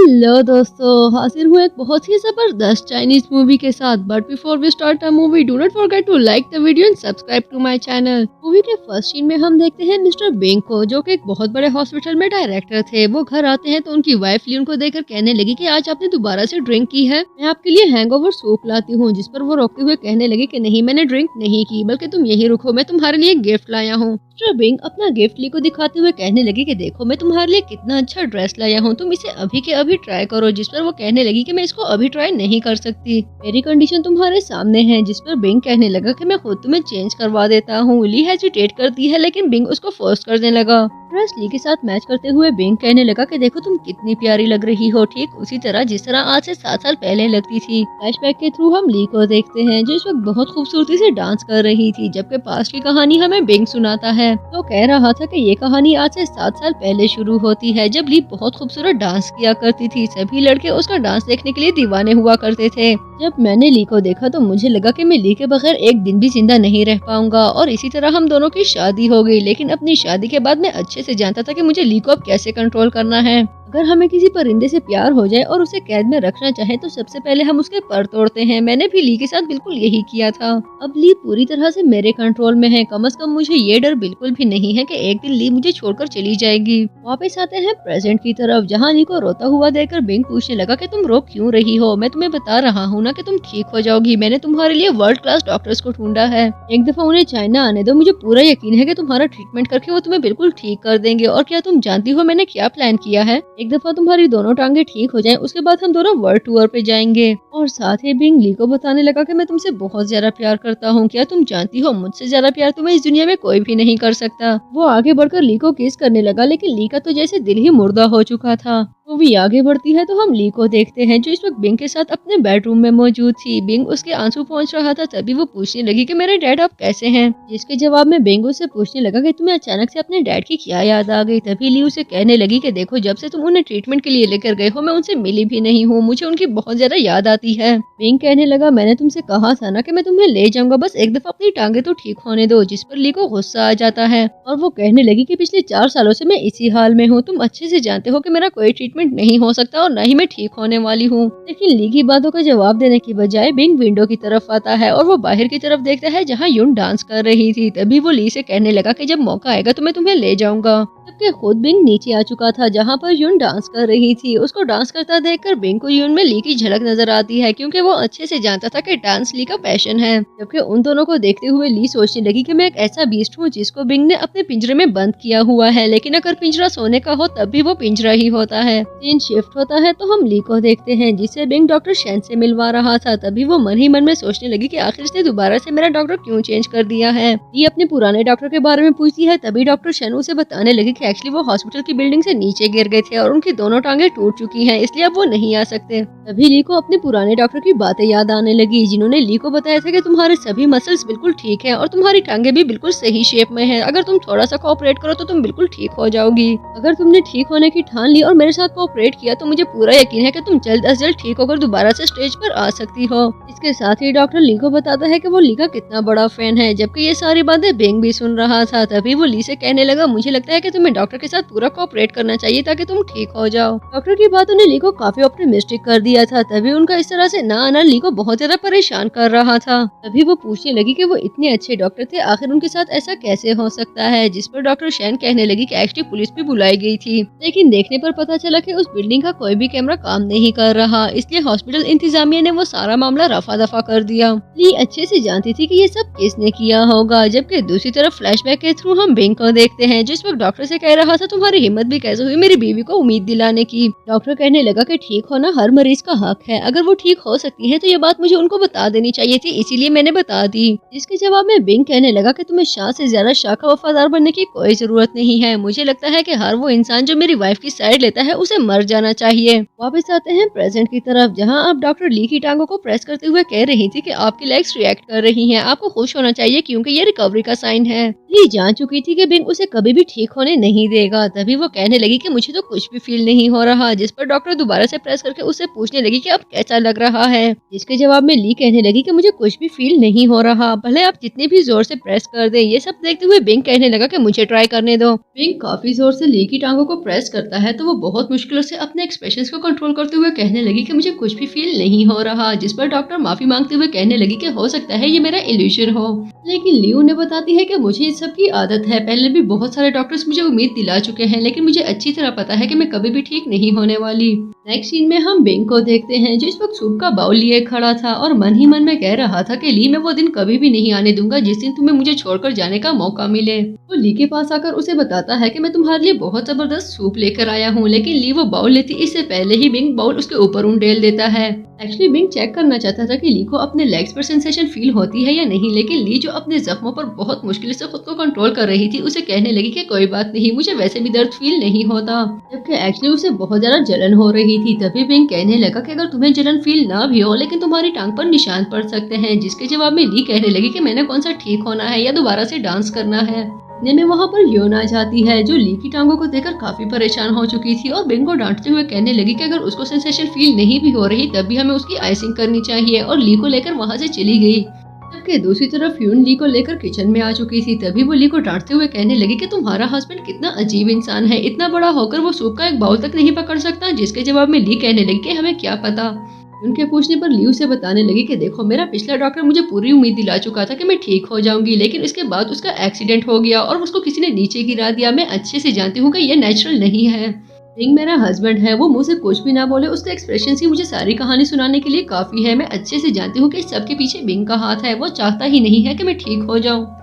Hello दोस्तों, हाजिर हूँ एक बहुत ही जबरदस्त चाइनीज मूवी के साथ। But before we start the movie, do not forget to like the video and subscribe to my channel. Movie के फर्स्ट सीन में हम देखते हैं मिस्टर बिंग को, जो कि एक बहुत बड़े हॉस्पिटल में डायरेक्टर थे। वो घर आते हैं तो उनकी वाइफ ली उनको देखकर कहने लगी कि आज आपने दोबारा से ड्रिंक की है, मैं आपके लिए हैंगओवर सूप लाती हूँ। जिस पर वो रोकते हुए कहने लगी कि नहीं, मैंने ड्रिंक नहीं की, बल्कि तुम यही रुको, मैं तुम्हारे लिए गिफ्ट लाया हूँ। मिस्टर बिंग अपना गिफ्ट ली को दिखाते हुए कहने लगी कि देखो, मैं तुम्हारे लिए कितना अच्छा ड्रेस लाया हूँ, तुम इसे अभी के अभी ट्राई करो। जिस पर वो कहने लगी कि मैं इसको अभी ट्राई नहीं कर सकती, मेरी कंडीशन तुम्हारे सामने है। जिस पर बिंग कहने लगा कि मैं खुद तुम्हें चेंज करवा देता हूँ। ली हेजिटेट करती है, लेकिन बिंग उसको फोर्स करने लगा। ड्रेस ली के साथ मैच करते हुए बिंग कहने लगा कि देखो, तुम कितनी प्यारी लग रही हो, ठीक उसी तरह जिस तरह आज से 7 साल पहले लगती थी। फ्लैशबैक के थ्रू हम ली को देखते हैं, जो इस वक्त बहुत खूबसूरती से डांस कर रही थी, जबकि पास्ट की कहानी हमें बिंग सुनाता है। तो कह रहा था कि ये कहानी आज से 7 साल पहले शुरू होती है, जब ली बहुत खूबसूरत डांस किया करती थी। सभी लड़के उसका डांस देखने के लिए दीवाने हुआ करते थे। जब मैंने ली को देखा तो मुझे लगा कि मैं ली के बगैर एक दिन भी जिंदा नहीं रह पाऊंगा, और इसी तरह हम दोनों की शादी हो गई। लेकिन अपनी शादी के बाद मैं अच्छे से जानता था कि मुझे ली को अब कैसे कंट्रोल करना है। अगर हमें किसी परिंदे से प्यार हो जाए और उसे कैद में रखना चाहे तो सबसे पहले हम उसके पर तोड़ते हैं। मैंने भी ली के साथ बिल्कुल यही किया था। अब ली पूरी तरह से मेरे कंट्रोल में है। कम से कम मुझे ये डर बिल्कुल भी नहीं है कि एक दिन ली मुझे छोड़कर चली जाएगी। वापस आते हैं प्रेजेंट की तरफ, जहाँ ली को रोता हुआ देखकर बिंग पूछने लगा कि तुम रो क्यों रही हो, मैं तुम्हें बता रहा हूँ ना कि तुम ठीक हो जाओगी। मैंने तुम्हारे लिए वर्ल्ड क्लास डॉक्टर्स को ढूंढा है। एक दफा उन्हें चाइना आने दो, मुझे पूरा यकीन है कि तुम्हारा ट्रीटमेंट करके वो तुम्हें बिल्कुल ठीक कर देंगे। और क्या तुम जानती हो मैंने क्या प्लान किया है? एक दफा तुम्हारी दोनों टांगे ठीक हो जाएं, उसके बाद हम दोनों वर्ल्ड टूर पे जाएंगे। और साथ ही बिंग ली को बताने लगा कि मैं तुमसे बहुत ज्यादा प्यार करता हूँ। क्या तुम जानती हो, मुझसे ज्यादा प्यार तुम्हें इस दुनिया में कोई भी नहीं कर सकता। वो आगे बढ़कर ली को किस करने लगा, लेकिन ली का तो जैसे दिल ही मुर्दा हो चुका था। मूवी आगे बढ़ती है तो हम ली को देखते हैं, जो इस वक्त बिंग के साथ अपने बेडरूम में मौजूद थी। बिंग उसके आंसू पहुंच रहा था, तभी वो पूछने लगी कि मेरे डैड आप कैसे हैं। जिसके जवाब में बिंग उससे पूछने लगा कि तुम्हें अचानक से अपने डैड की क्या याद आ गई। तभी ली उसे कहने लगी कि देखो, जब से तुम उन्हें ट्रीटमेंट के लिए लेकर गए हो, मैं उनसे मिली भी नहीं हूँ, मुझे उनकी बहुत ज्यादा याद आती है। बिंग कहने लगा, मैंने तुमसे कहा था ना कि मैं तुम्हें ले जाऊंगा, बस एक दफा अपनी टांगे तो ठीक होने दो। जिस पर ली को गुस्सा आ जाता है और वो कहने लगी कि पिछले 4 सालों से मैं इसी हाल में हूँ। तुम अच्छे से जानते हो कि मेरा कोई ट्रीटमेंट नहीं हो सकता और न ही मैं ठीक होने वाली हूँ। लेकिन ली की बातों का जवाब देने की बजाय बिंग विंडो की तरफ आता है और वो बाहर की तरफ देखता है, जहाँ यून डांस कर रही थी। तभी वो ली से कहने लगा कि जब मौका आएगा तो मैं तुम्हें ले जाऊंगा। जबकि खुद बिंग नीचे आ चुका था, जहाँ पर यून डांस कर रही थी। उसको डांस करता देखकर बिंग को यून में ली की झलक नजर आती है, क्योंकि वो अच्छे से जानता था कि डांस ली का पैशन है। जबकि उन दोनों को देखते हुए ली सोचने लगी कि मैं एक ऐसा बीस्ट हूँ जिसको बिंग ने अपने पिंजरे में बंद किया हुआ है। लेकिन अगर पिंजरा सोने का हो तब भी वो पिंजरा ही होता है। सीन शिफ्ट होता है तो हम ली को देखते हैं, जिसे बिंग डॉक्टर शेन से मिलवा रहा था। तभी वो मन ही मन में सोचने लगी कि आखिर इसने दोबारा से मेरा डॉक्टर क्यों चेंज कर दिया है। ली अपने पुराने डॉक्टर के बारे में पूछती है, तभी डॉक्टर शेन उसे बताने लगी कि एक्चुअली वो हॉस्पिटल की बिल्डिंग से नीचे गिर गए थे और उनकी दोनों टांगे टूट चुकी हैं, इसलिए अब वो नहीं आ सकते। तभी ली को अपने पुराने डॉक्टर की बातें याद आने लगी, जिन्होंने ली को बताया था कि तुम्हारे सभी मसल्स बिल्कुल ठीक हैं और तुम्हारी टांगे भी बिल्कुल सही शेप में है। अगर तुम थोड़ा सा कोऑपरेट करो तो तुम बिल्कुल ठीक हो जाओगी। अगर तुमने ठीक होने की ठान ली और मेरे साथ कोऑपरेट किया तो मुझे पूरा यकीन है कि तुम जल्द अज जल्द ठीक होकर दोबारा से स्टेज पर आ सकती हो। इसके साथ ही डॉक्टर ली को बताता है कि वो ली का कितना बड़ा फैन है, जबकि ये सारी बातें बिंग भी सुन रहा था। तभी वो ली से कहने लगा, मुझे लगता है कि तुम्हें डॉक्टर के साथ पूरा कोऑपरेट करना चाहिए ताकि तुम ठीक हो जाओ। डॉक्टर की बातों ने ली को काफी ऑप्टिमिस्टिक कर दिया था। तभी उनका इस तरह से ना आना ली को बहुत ज्यादा परेशान कर रहा था। तभी वो पूछने लगी कि वो इतने अच्छे डॉक्टर थे, आखिर उनके साथ ऐसा कैसे हो सकता है। जिस पर डॉक्टर शेन कहने लगी कि एक्चुअली पुलिस भी बुलाई गई थी, लेकिन देखने पर पता चला कि उस बिल्डिंग का कोई भी कैमरा काम नहीं कर रहा, इसलिए हॉस्पिटल इंतजामिया ने वो सारा मामला रफा दफा कर दिया। ली अच्छे से जानती थी कि ये सब किसने किया होगा। जबकि दूसरी तरफ फ्लैशबैक के थ्रू हम बिंग को देखते हैं, जिस वक्त डॉक्टर से कह रहा था, तुम्हारी हिम्मत भी कैसे हुई मेरी बीवी को उम्मीद दिलाने की। डॉक्टर कहने लगा कि ठीक होना हर मरीज का हक है, अगर वो ठीक हो सकती है तो ये बात मुझे उनको बता देनी चाहिए थी, इसीलिए मैंने बता दी। जिसके जवाब में बिंग कहने लगा कि तुम्हें शाह से ज्यादा शाह का वफादार बनने की कोई जरूरत नहीं है। मुझे लगता है कि हर वो इंसान जो मेरी वाइफ की साइड लेता है उसे मर जाना चाहिए। वापस आते हैं प्रेजेंट की तरफ, जहां अब डॉक्टर ली की टांगों को प्रेस करते हुए कह रही थी कि आपकी लेग्स रिएक्ट कर रही हैं, आपको खुश होना चाहिए क्योंकि ये रिकवरी का साइन है। ली जान चुकी थी कि बिंग उसे कभी भी ठीक होने नहीं देगा। तभी वो कहने लगी कि मुझे तो कुछ भी फील नहीं हो रहा, जिस पर डॉक्टर दोबारा से प्रेस करके उससे पूछने लगी कि अब कैसा लग रहा है, जिसके जवाब में ली कहने लगी कि मुझे कुछ भी फील नहीं हो रहा, भले आप जितने भी जोर से प्रेस कर दे। ये सब देखते हुए बिंग कहने लगा कि मुझे ट्राई करने दो। बिंग काफी जोर से ली की टांगों को प्रेस करता है तो वो बहुत मुश्किलों से अपने एक्सप्रेशंस को कंट्रोल करते हुए कहने लगी कि मुझे कुछ भी फील नहीं हो रहा, जिस पर डॉक्टर माफी मांगते हुए कहने लगी कि हो सकता है ये मेरा इल्यूजन हो। लेकिन ली उन्हें बताती है कि मुझे इस सब की आदत है, पहले भी बहुत सारे डॉक्टर्स मुझे उम्मीद दिला चुके हैं, लेकिन मुझे अच्छी तरह पता है कि मैं कभी भी ठीक नहीं होने वाली। नेक्स्ट सीन में हम बिंग को देखते हैं जो इस वक्त सूप का बाउल लिए खड़ा था और मन ही मन में कह रहा था कि ली मैं वो दिन कभी भी नहीं आने दूंगा जिस दिन तुम्हें मुझे छोड़कर जाने का मौका मिले। वो ली के पास आकर उसे बताता है कि मैं तुम्हारे लिए बहुत जबरदस्त सूप लेकर आया हूँ, लेकिन ली वो बाउल लेती इससे पहले ही बिंग बाउल उसके ऊपर उंडेल देता है। एक्चुअली बिंग चेक करना चाहता था कि ली को अपने लेग्स पर सेंसेशन फील होती है या नहीं, लेकिन ली जो अपने जख्मों पर बहुत मुश्किल से खुद को कंट्रोल कर रही थी उसे कहने लगी कि कोई बात नहीं, मुझे वैसे भी दर्द फील नहीं होता, जबकि एक्चुअली उसे बहुत ज्यादा जलन हो रही थी। तभी बिंग कहने लगा कि अगर तुम्हें जलन फील ना भी हो लेकिन तुम्हारी टांग पर निशान पड़ सकते हैं, जिसके जवाब में ली कहने लगी कि मैंने कौन सा ठीक होना है या दोबारा से डांस करना है। इतने में वहाँ पर योन आ जाती है जो ली की टांगों को देखकर काफी परेशान हो चुकी थी और बिंग को डांटते हुए कहने लगी कि अगर उसको सेंसेशन फील नहीं भी हो रही तब भी हमें उसकी आइसिंग करनी चाहिए, और ली को लेकर वहाँ से चली गई। जबकि दूसरी तरफ यून ली को लेकर किचन में आ चुकी थी। तभी वो ली को डांटते हुए कहने लगी कि तुम्हारा हस्बैंड कितना अजीब इंसान है, इतना बड़ा होकर वो सूप का एक बाउल तक नहीं पकड़ सकता, जिसके जवाब में ली कहने लगी कि हमें क्या पता। उनके पूछने पर ली उसे बताने लगी कि देखो मेरा पिछला डॉक्टर मुझे पूरी उम्मीद दिला चुका था कि मैं ठीक हो जाऊंगी, लेकिन इसके बाद उसका एक्सीडेंट हो गया और उसको किसी ने नीचे गिरा दिया। मैं अच्छे से जानती हूँ कि ये नेचुरल नहीं है। बिंग मेरा हस्बैंड है, वो मुंह से कुछ भी ना बोले, उसका एक्सप्रेशन ही मुझे सारी कहानी सुनाने के लिए काफी है। मैं अच्छे से जानती हूँ कि इस सब के पीछे बिंग का हाथ है, वो चाहता ही नहीं है कि मैं ठीक हो जाऊँ।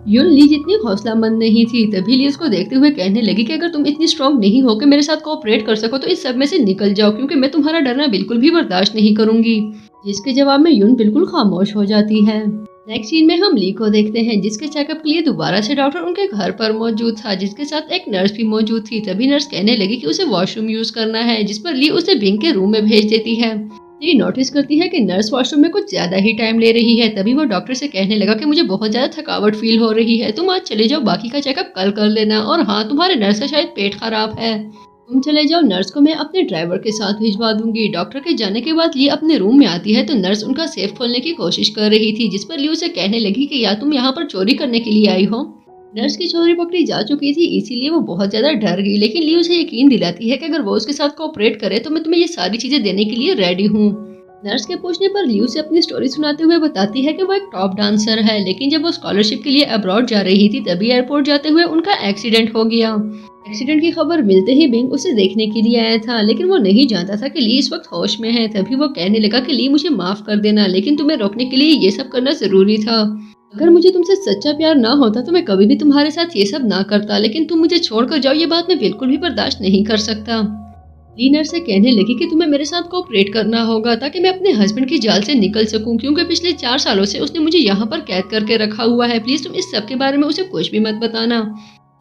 यून ली जितनी हौसलामंद नहीं थी। तभी ली उसको देखते हुए कहने लगी कि अगर तुम इतनी स्ट्रांग नहीं हो कि मेरे साथ कोऑपरेट कर सको तो इस सब में से निकल जाओ, क्योंकि मैं तुम्हारा डरना बिल्कुल भी बर्दाश्त नहीं करूंगी। जिसके जवाब में यून बिल्कुल खामोश हो जाती है। नेक्स्ट सीन में हम ली को देखते हैं जिसके चेकअप के लिए दोबारा से डॉक्टर उनके घर पर मौजूद था, जिसके साथ एक नर्स भी मौजूद थी। तभी नर्स कहने लगी कि उसे वॉशरूम यूज करना है, जिस पर ली उसे बिंग के रूम में भेज देती है। ली नोटिस करती है कि नर्स वॉशरूम में कुछ ज्यादा ही टाइम ले रही है। तभी वो डॉक्टर से कहने लगा कि मुझे बहुत ज्यादा थकावट फील हो रही है, तुम आज चले जाओ, बाकी का चेकअप कल कर लेना। और हाँ, तुम्हारे नर्स का शायद पेट खराब है, तुम चले जाओ, नर्स को मैं अपने ड्राइवर के साथ भिजवा दूंगी। डॉक्टर के जाने के बाद ली अपने रूम में आती है तो नर्स उनका सेफ खोलने की कोशिश कर रही थी, जिस पर ली उसे कहने लगी कि या तुम यहाँ पर चोरी करने के लिए आई हो। नर्स की चोरी पकड़ी जा चुकी थी, इसीलिए वो बहुत ज्यादा डर गई, लेकिन ली उसे यकीन दिलाती है कि अगर वो उसके साथ कोऑपरेट करे तो मैं तुम्हें ये सारी चीजें देने के लिए रेडी हूँ। नर्स के पूछने पर ली उसे अपनी स्टोरी सुनाते हुए बताती है कि वो एक टॉप डांसर है, लेकिन जब वो स्कॉलरशिप के लिए अब्रॉड जा रही थी तभी एयरपोर्ट जाते हुए उनका एक्सीडेंट हो गया। एक्सीडेंट की खबर मिलते ही बिंग उसे देखने के लिए आया था, लेकिन वो नहीं जानता था कि ली इस वक्त होश में है। तभी वो कहने लगा कि ली मुझे माफ कर देना, लेकिन तुम्हें रोकने के लिए ये सब करना जरूरी था। अगर मुझे तुमसे सच्चा प्यार ना होता तो मैं कभी भी तुम्हारे साथ ये सब ना करता, लेकिन तुम मुझे छोड़कर जाओ ये बात मैं बिल्कुल भी बर्दाश्त नहीं कर सकता। ली नर्स से कहने लगी कि तुम्हें मेरे साथ कोऑपरेट करना होगा ताकि मैं अपने हस्बैंड की जाल से निकल सकूं, क्योंकि पिछले 4 सालों से उसने मुझे यहाँ पर कैद करके रखा हुआ है। प्लीज तुम इस सब के बारे में उसे कुछ भी मत बताना।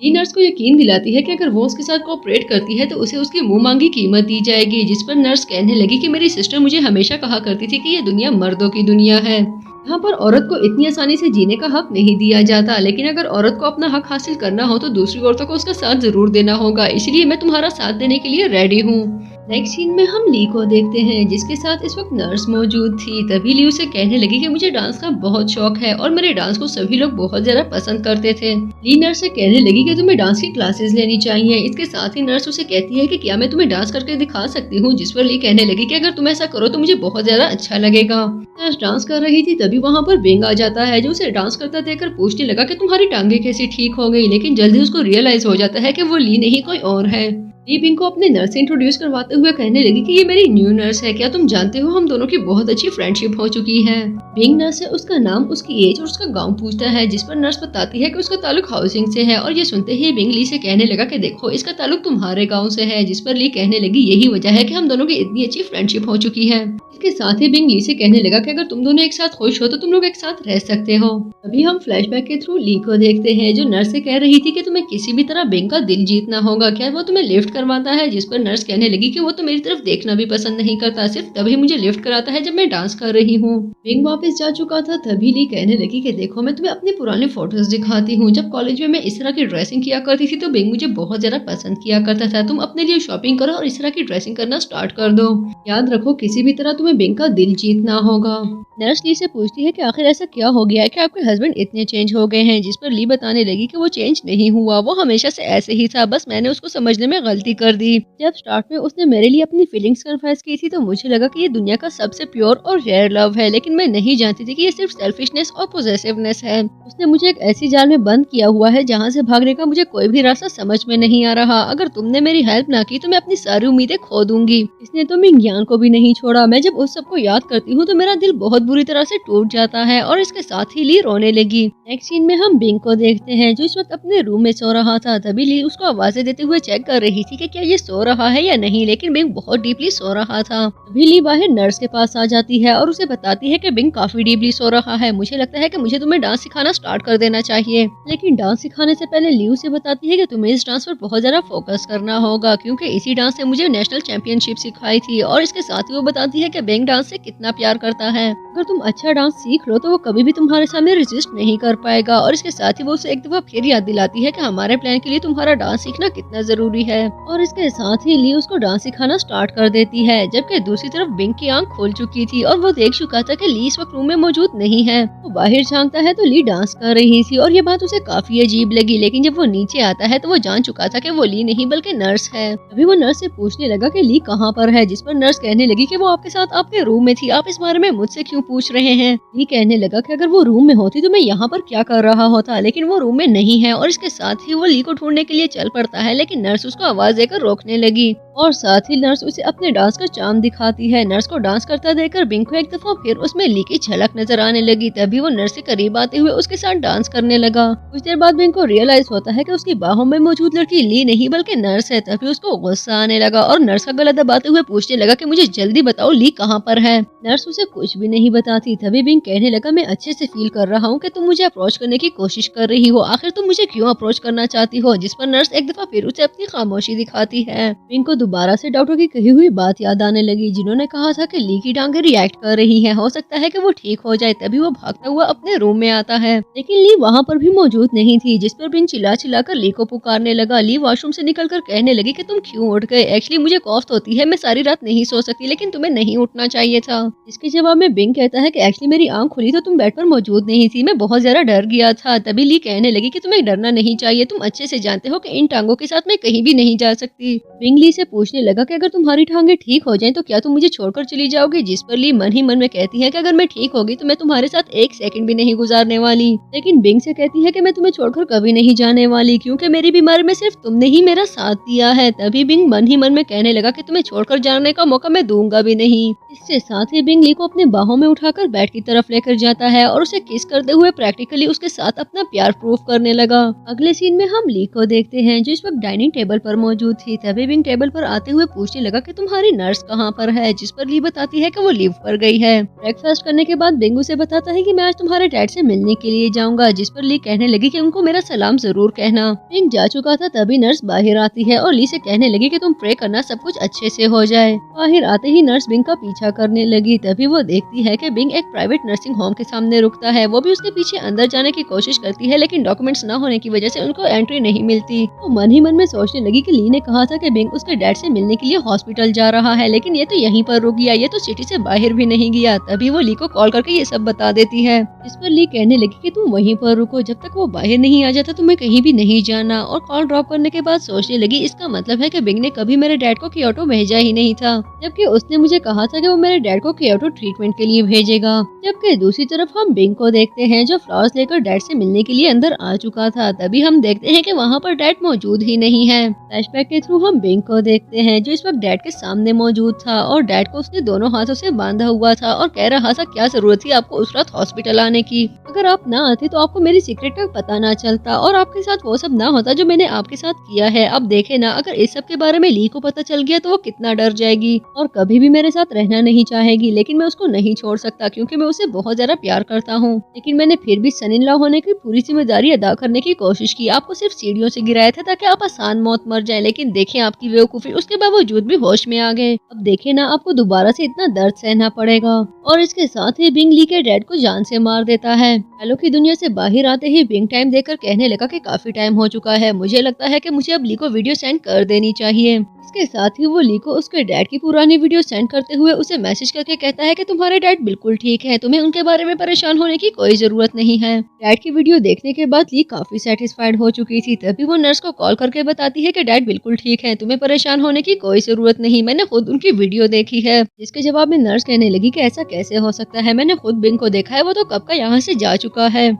ली नर्स को यकीन दिलाती है कि अगर वो उसके साथ कोऑपरेट करती है तो उसे उसकी मुंह मांगी कीमत दी जाएगी। जिस पर नर्स कहने लगी कि मेरी सिस्टर मुझे हमेशा कहा करती थी कि ये दुनिया मर्दों की दुनिया है, यहाँ पर औरत को इतनी आसानी से जीने का हक नहीं दिया जाता, लेकिन अगर औरत को अपना हक हासिल करना हो तो दूसरी औरतों को उसका साथ जरूर देना होगा, इसलिए मैं तुम्हारा साथ देने के लिए रेडी हूँ। नेक्स्ट सीन में हम ली को देखते हैं जिसके साथ इस वक्त नर्स मौजूद थी। तभी ली उसे कहने लगी कि मुझे डांस का बहुत शौक है और मेरे डांस को सभी लोग बहुत ज्यादा पसंद करते थे। ली नर्स से कहने लगी कि तुम्हें डांस की क्लासेस लेनी चाहिए। इसके साथ ही नर्स उसे कहती है कि क्या मैं तुम्हें डांस करके दिखा सकती हूँ, जिस पर ली कहने लगी कि अगर तुम ऐसा करो तो मुझे बहुत ज्यादा अच्छा लगेगा। नर्स डांस कर रही थी तभी वहाँ पर बिंग आ जाता है जो उसे डांस करता देखकर पूछने लगा कि तुम्हारी टांगे कैसी ठीक हो गई, लेकिन जल्दी उसको रियलाइज हो जाता है कि वो ली नहीं कोई और है। ली बिंग को अपने नर्स से इंट्रोड्यूस करवाते हुए कहने लगी कि ये मेरी न्यू नर्स है, क्या तुम जानते हो हम दोनों की बहुत अच्छी फ्रेंडशिप हो चुकी है। बिंग नर्स से उसका नाम, उसकी एज और उसका गांव पूछता है, जिस पर नर्स बताती है कि उसका ताल्लुक हाउसिंग से है। और ये सुनते ही बिंग ली से कहने लगा कि देखो इसका ताल्लुक तुम्हारे गाँव से है, जिस पर ली कहने लगी यही वजह है कि हम दोनों की इतनी अच्छी फ्रेंडशिप हो चुकी है। इसके साथ ही बिंग ली से कहने लगा कि अगर तुम दोनों एक साथ खुश हो तो तुम लोग एक साथ रह सकते हो। अभी हम फ्लैशबैक के थ्रू ली को देखते हैं जो नर्स से कह रही थी कि तुम्हें किसी भी तरह बिंग का दिल जीतना होगा, क्या वो तुम्हें लिफ्ट लिफ्ट करवाता है, जिस पर नर्स कहने लगी कि वो तो मेरी तरफ देखना भी पसंद नहीं करता, सिर्फ तभी मुझे लिफ्ट कराता है जब मैं डांस कर रही हूँ। बिंग वापस जा चुका था, तभी ली कहने लगी कि देखो मैं तुम्हें अपनी पुरानी फोटोज दिखाती हूँ। जब कॉलेज में मैं इस तरह की ड्रेसिंग किया करती थी तो बिंग मुझे बहुत ज्यादा पसंद किया करता था। तुम अपने लिए शॉपिंग करो और इस तरह की ड्रेसिंग करना स्टार्ट कर दो। याद रखो किसी भी तरह तुम्हें बिंग का दिल जीतना होगा। नर्स ली से पूछती है कि आखिर ऐसा क्या हो गया है कि आपके हस्बैंड इतने चेंज हो गए हैं, जिस पर ली बताने लगी कि वो चेंज नहीं हुआ, वो हमेशा से ऐसे ही था, बस मैंने उसको समझने में गलती कर दी। जब स्टार्ट में उसने मेरे लिए अपनी फीलिंग्स कन्फेस की थी तो मुझे लगा कि ये दुनिया का सबसे प्योर और रेयर लव है, लेकिन मैं नहीं जानती थी कि ये सिर्फ सेल्फिशनेस और पोजेसिवनेस है। उसने मुझे एक ऐसी जाल में बंद किया हुआ है जहाँ से भागने का मुझे कोई भी रास्ता समझ में नहीं आ रहा। अगर तुमने मेरी हेल्प ना की तो मैं अपनी सारी उम्मीदें खो दूंगी। इसने तो मैं ज्ञान को भी नहीं छोड़ा। मैं जब उस सबको याद करती हूँ तो मेरा दिल बहुत बुरी तरह से टूट जाता है और इसके साथ ही ली रोने लगी। नेक्स्ट सीन में हम बिंग को देखते हैं जो इस वक्त अपने रूम में सो रहा था। तभी ली उसको आवाजें देते हुए चेक कर रही थी कि क्या ये सो रहा है या नहीं, लेकिन बिंग बहुत डीपली सो रहा था। तभी ली बाहर नर्स के पास आ जाती है और उसे बताती है कि बिंग काफी डीपली सो रहा है। मुझे लगता है कि मुझे तुम्हें डांस सिखाना स्टार्ट कर देना चाहिए। लेकिन डांस सिखाने से पहले ली उसे बताती है कि तुम्हें इस डांस पर बहुत ज्यादा फोकस करना होगा, क्योंकि इसी डांस से मुझे नेशनल चैंपियनशिप सिखाई थी। और इसके साथ ही वो बताती है कि बिंग डांस से कितना प्यार करता है। अगर तुम अच्छा डांस सीख लो तो वो कभी भी तुम्हारे सामने रेजिस्ट नहीं कर पाएगा। और इसके साथ ही वो उसे एक दफा फिर याद दिलाती है कि हमारे प्लान के लिए तुम्हारा डांस सीखना कितना जरूरी है। और इसके साथ ही ली उसको डांस सिखाना स्टार्ट कर देती है, जबकि दूसरी तरफ बिंग की आंख खुल चुकी थी और वो देख चुका था कि ली इस वक्त रूम में मौजूद नहीं है। वो बाहर झांकता है तो ली डांस कर रही थी और ये बात उसे काफी अजीब लगी, लेकिन जब वो नीचे आता है तो वो जान चुका था कि वो ली नहीं बल्कि नर्स है। अभी वो नर्स से पूछने लगा कि ली कहाँ पर है, जिस पर नर्स कहने लगी कि वो आपके साथ आपके रूम में थी, आप इस बारे में मुझसे क्यों पूछ रहे हैं। ली कहने लगा कि अगर वो रूम में होती तो मैं यहाँ पर क्या कर रहा होता, लेकिन वो रूम में नहीं है। और इसके साथ ही वो ली को ढूंढने के लिए चल पड़ता है, लेकिन नर्स उसको आवाज देकर रोकने लगी और साथ ही नर्स उसे अपने डांस का चार्म दिखाती है। नर्स को डांस करता देखकर बिंग को एक दफा फिर उसमें ली की झलक नजर आने लगी। तभी वो नर्स के करीब आते हुए उसके साथ डांस करने लगा। कुछ देर बाद बिंग को रियलाइज होता है कि उसकी बाहों में मौजूद लड़की ली नहीं बल्कि नर्स है। तभी उसको गुस्सा आने लगा और नर्स का गला दबाते हुए पूछने लगा कि मुझे जल्दी बताओ ली कहाँ पर है। नर्स उसे कुछ भी नहीं बताती। तभी बिंग कहने लगा मैं अच्छे से फील कर रहा हूँ कि तुम मुझे अप्रोच करने की कोशिश कर रही हो, आखिर तुम मुझे क्यों अप्रोच करना चाहती हो। जिस पर नर्स एक दफा फिर उसे अपनी खामोशी दिखाती है। बिंग को दोबारा से डॉक्टर की कही हुई बात याद आने लगी, जिन्होंने कहा था कि ली की टांगे रिएक्ट कर रही हैं, हो सकता है कि वो ठीक हो जाए। तभी वो भागता हुआ अपने रूम में आता है, लेकिन ली वहाँ पर भी मौजूद नहीं थी। जिस पर बिंग चिल्ला चिल्ला कर ली को पुकारने लगा। ली वॉशरूम से निकलकर कहने लगी कि तुम क्यों उठ गए, एक्चुअली मुझे कॉफ होती है, मैं सारी रात नहीं सो सकती, लेकिन तुम्हें नहीं उठना चाहिए था। इसके जवाब में बिंग कहता है कि एक्चुअली मेरी आंख खुली तो तुम बेड पर मौजूद नहीं थी, मैं बहुत ज्यादा डर गया था। तभी ली कहने लगी कि तुम्हें डरना नहीं चाहिए, तुम अच्छे से जानते हो कि इन टांगों के साथ मैं कहीं भी नहीं जा सकती। बिंग ली से पूछने लगा कि अगर तुम्हारी टांगे ठीक हो जाएं तो क्या तुम मुझे छोड़कर चली जाओगी। जिस पर ली मन ही मन में कहती है कि अगर मैं ठीक होगी तो मैं तुम्हारे साथ एक सेकंड भी नहीं गुजारने वाली। लेकिन बिंग से कहती है कि मैं तुम्हें छोड़कर कभी नहीं जाने वाली, क्योंकि मेरी बीमारी में सिर्फ तुमने ही मेरा साथ दिया है। तभी बिंग मन ही मन में कहने लगा कि तुम्हें छोड़कर जाने का मौका मैं दूंगा भी नहीं। इसके साथ ही बिंग ली को अपने बाहों में उठाकर बेड की तरफ लेकर जाता है और उसे किस करते हुए प्रैक्टिकली उसके साथ अपना प्यार प्रूफ करने लगा। अगले सीन में हम ली को देखते हैं जो इस वक्त डाइनिंग टेबल पर मौजूद थी। तभी बिंग टेबल पर आते हुए पूछने लगा कि तुम्हारी नर्स कहाँ पर है। जिस पर ली बताती है कि वो लीव पर गई है। ब्रेकफास्ट करने के बाद बिंग उसे बताता है कि मैं आज तुम्हारे डैड से मिलने के लिए जाऊंगा। जिस पर ली कहने लगी कि उनको मेरा सलाम जरूर कहना। बिंग जा चुका था तभी नर्स बाहर आती है और ली से कहने लगी कि तुम प्रे करना सब कुछ अच्छे से हो जाए। बाहर आते ही नर्स बिंग का पीछा करने लगी। तभी वो देखती है कि बिंग एक प्राइवेट नर्सिंग होम के सामने रुकता है। वो भी उसके पीछे अंदर जाने की कोशिश करती है, लेकिन डॉक्यूमेंट्स न होने की वजह से उनको एंट्री नहीं मिलती। वो मन ही मन में सोचने लगी कि ली ने कहा था कि बिंग उसके डैड से मिलने के लिए हॉस्पिटल जा रहा है, लेकिन ये तो यहीं पर रुक गया, ये तो सिटी से बाहर भी नहीं गया। तभी वो ली को कॉल करके ये सब बता देती है। इस पर ली कहने लगी कि तुम वहीं पर रुको, जब तक वो बाहर नहीं आ जाता तुम्हें कहीं भी नहीं जाना। और कॉल ड्रॉप करने के बाद सोचने लगी इसका मतलब है कि बिंग ने कभी मेरे डैड को क्योटो भेजा ही नहीं था, जबकि उसने मुझे कहा था कि वो मेरे डैड को क्योटो ट्रीटमेंट के लिए भेजेगा। जबकि दूसरी तरफ हम बिंग को देखते हैं जो फ्लावर्स लेकर डैड से मिलने के लिए अंदर आ चुका था। तभी हम देखते हैं कि वहाँ पर डैड मौजूद ही नहीं है। फ्लैशबैक के थ्रू हम बिंग को देखते हैं जो इस वक्त डैड के सामने मौजूद था और डैड को उसने दोनों हाथों से बांधा हुआ था और कह रहा था क्या जरूरत थी आपको उस रात हॉस्पिटल आने की, अगर आप ना आते तो आपको मेरी सीक्रेट का पता ना चलता और आपके साथ वो सब ना होता जो मैंने आपके साथ किया है। अब देखे ना, अगर इस सब के बारे में ली को पता चल गया तो वो कितना डर जाएगी और कभी भी मेरे साथ रहना नहीं चाहेगी। लेकिन मैं उसको नहीं छोड़ सकता क्योंकि मैं उसे बहुत ज्यादा प्यार करता हूँ। लेकिन मैंने फिर भी सन इन लॉ होने की पूरी जिम्मेदारी अदा करने की कोशिश की। आपको सिर्फ सीढ़ियों से गिराया था ताकि आप आसान मौत मर जाए, लेकिन देखें आपकी बेवकूफ़ी, उसके बावजूद भी होश में आ गए। अब देखें ना, आपको दोबारा से इतना दर्द सहना पड़ेगा। और इसके साथ ही बिंग ली के डैड को जान से मार देता है। हेलो की दुनिया से बाहर आते ही बिंग टाइम देखकर कहने लगा कि काफी टाइम हो चुका है, मुझे लगता है कि मुझे अब ली को वीडियो सेंड कर देनी चाहिए। इसके साथ ही वो ली को उसके डैड की पुरानी वीडियो सेंड करते हुए उसे मैसेज करके कहता है कि तुम्हारे डैड बिल्कुल ठीक है, तुम्हें उनके बारे में परेशान होने की कोई जरूरत नहीं है। डैड की वीडियो देखने के बाद ली काफी सेटिस्फाइड हो चुकी थी। तभी वो नर्स को कॉल करके बताती है कि डैड बिल्कुल ठीक है, तुम्हें परेशान होने की कोई जरूरत नहीं, मैंने खुद उनकी वीडियो देखी है। जिसके जवाब में नर्स कहने लगी कि ऐसा कैसे हो सकता है, मैंने खुद बिंग को देखा है, वो तो कब का यहाँ से जा चुका है।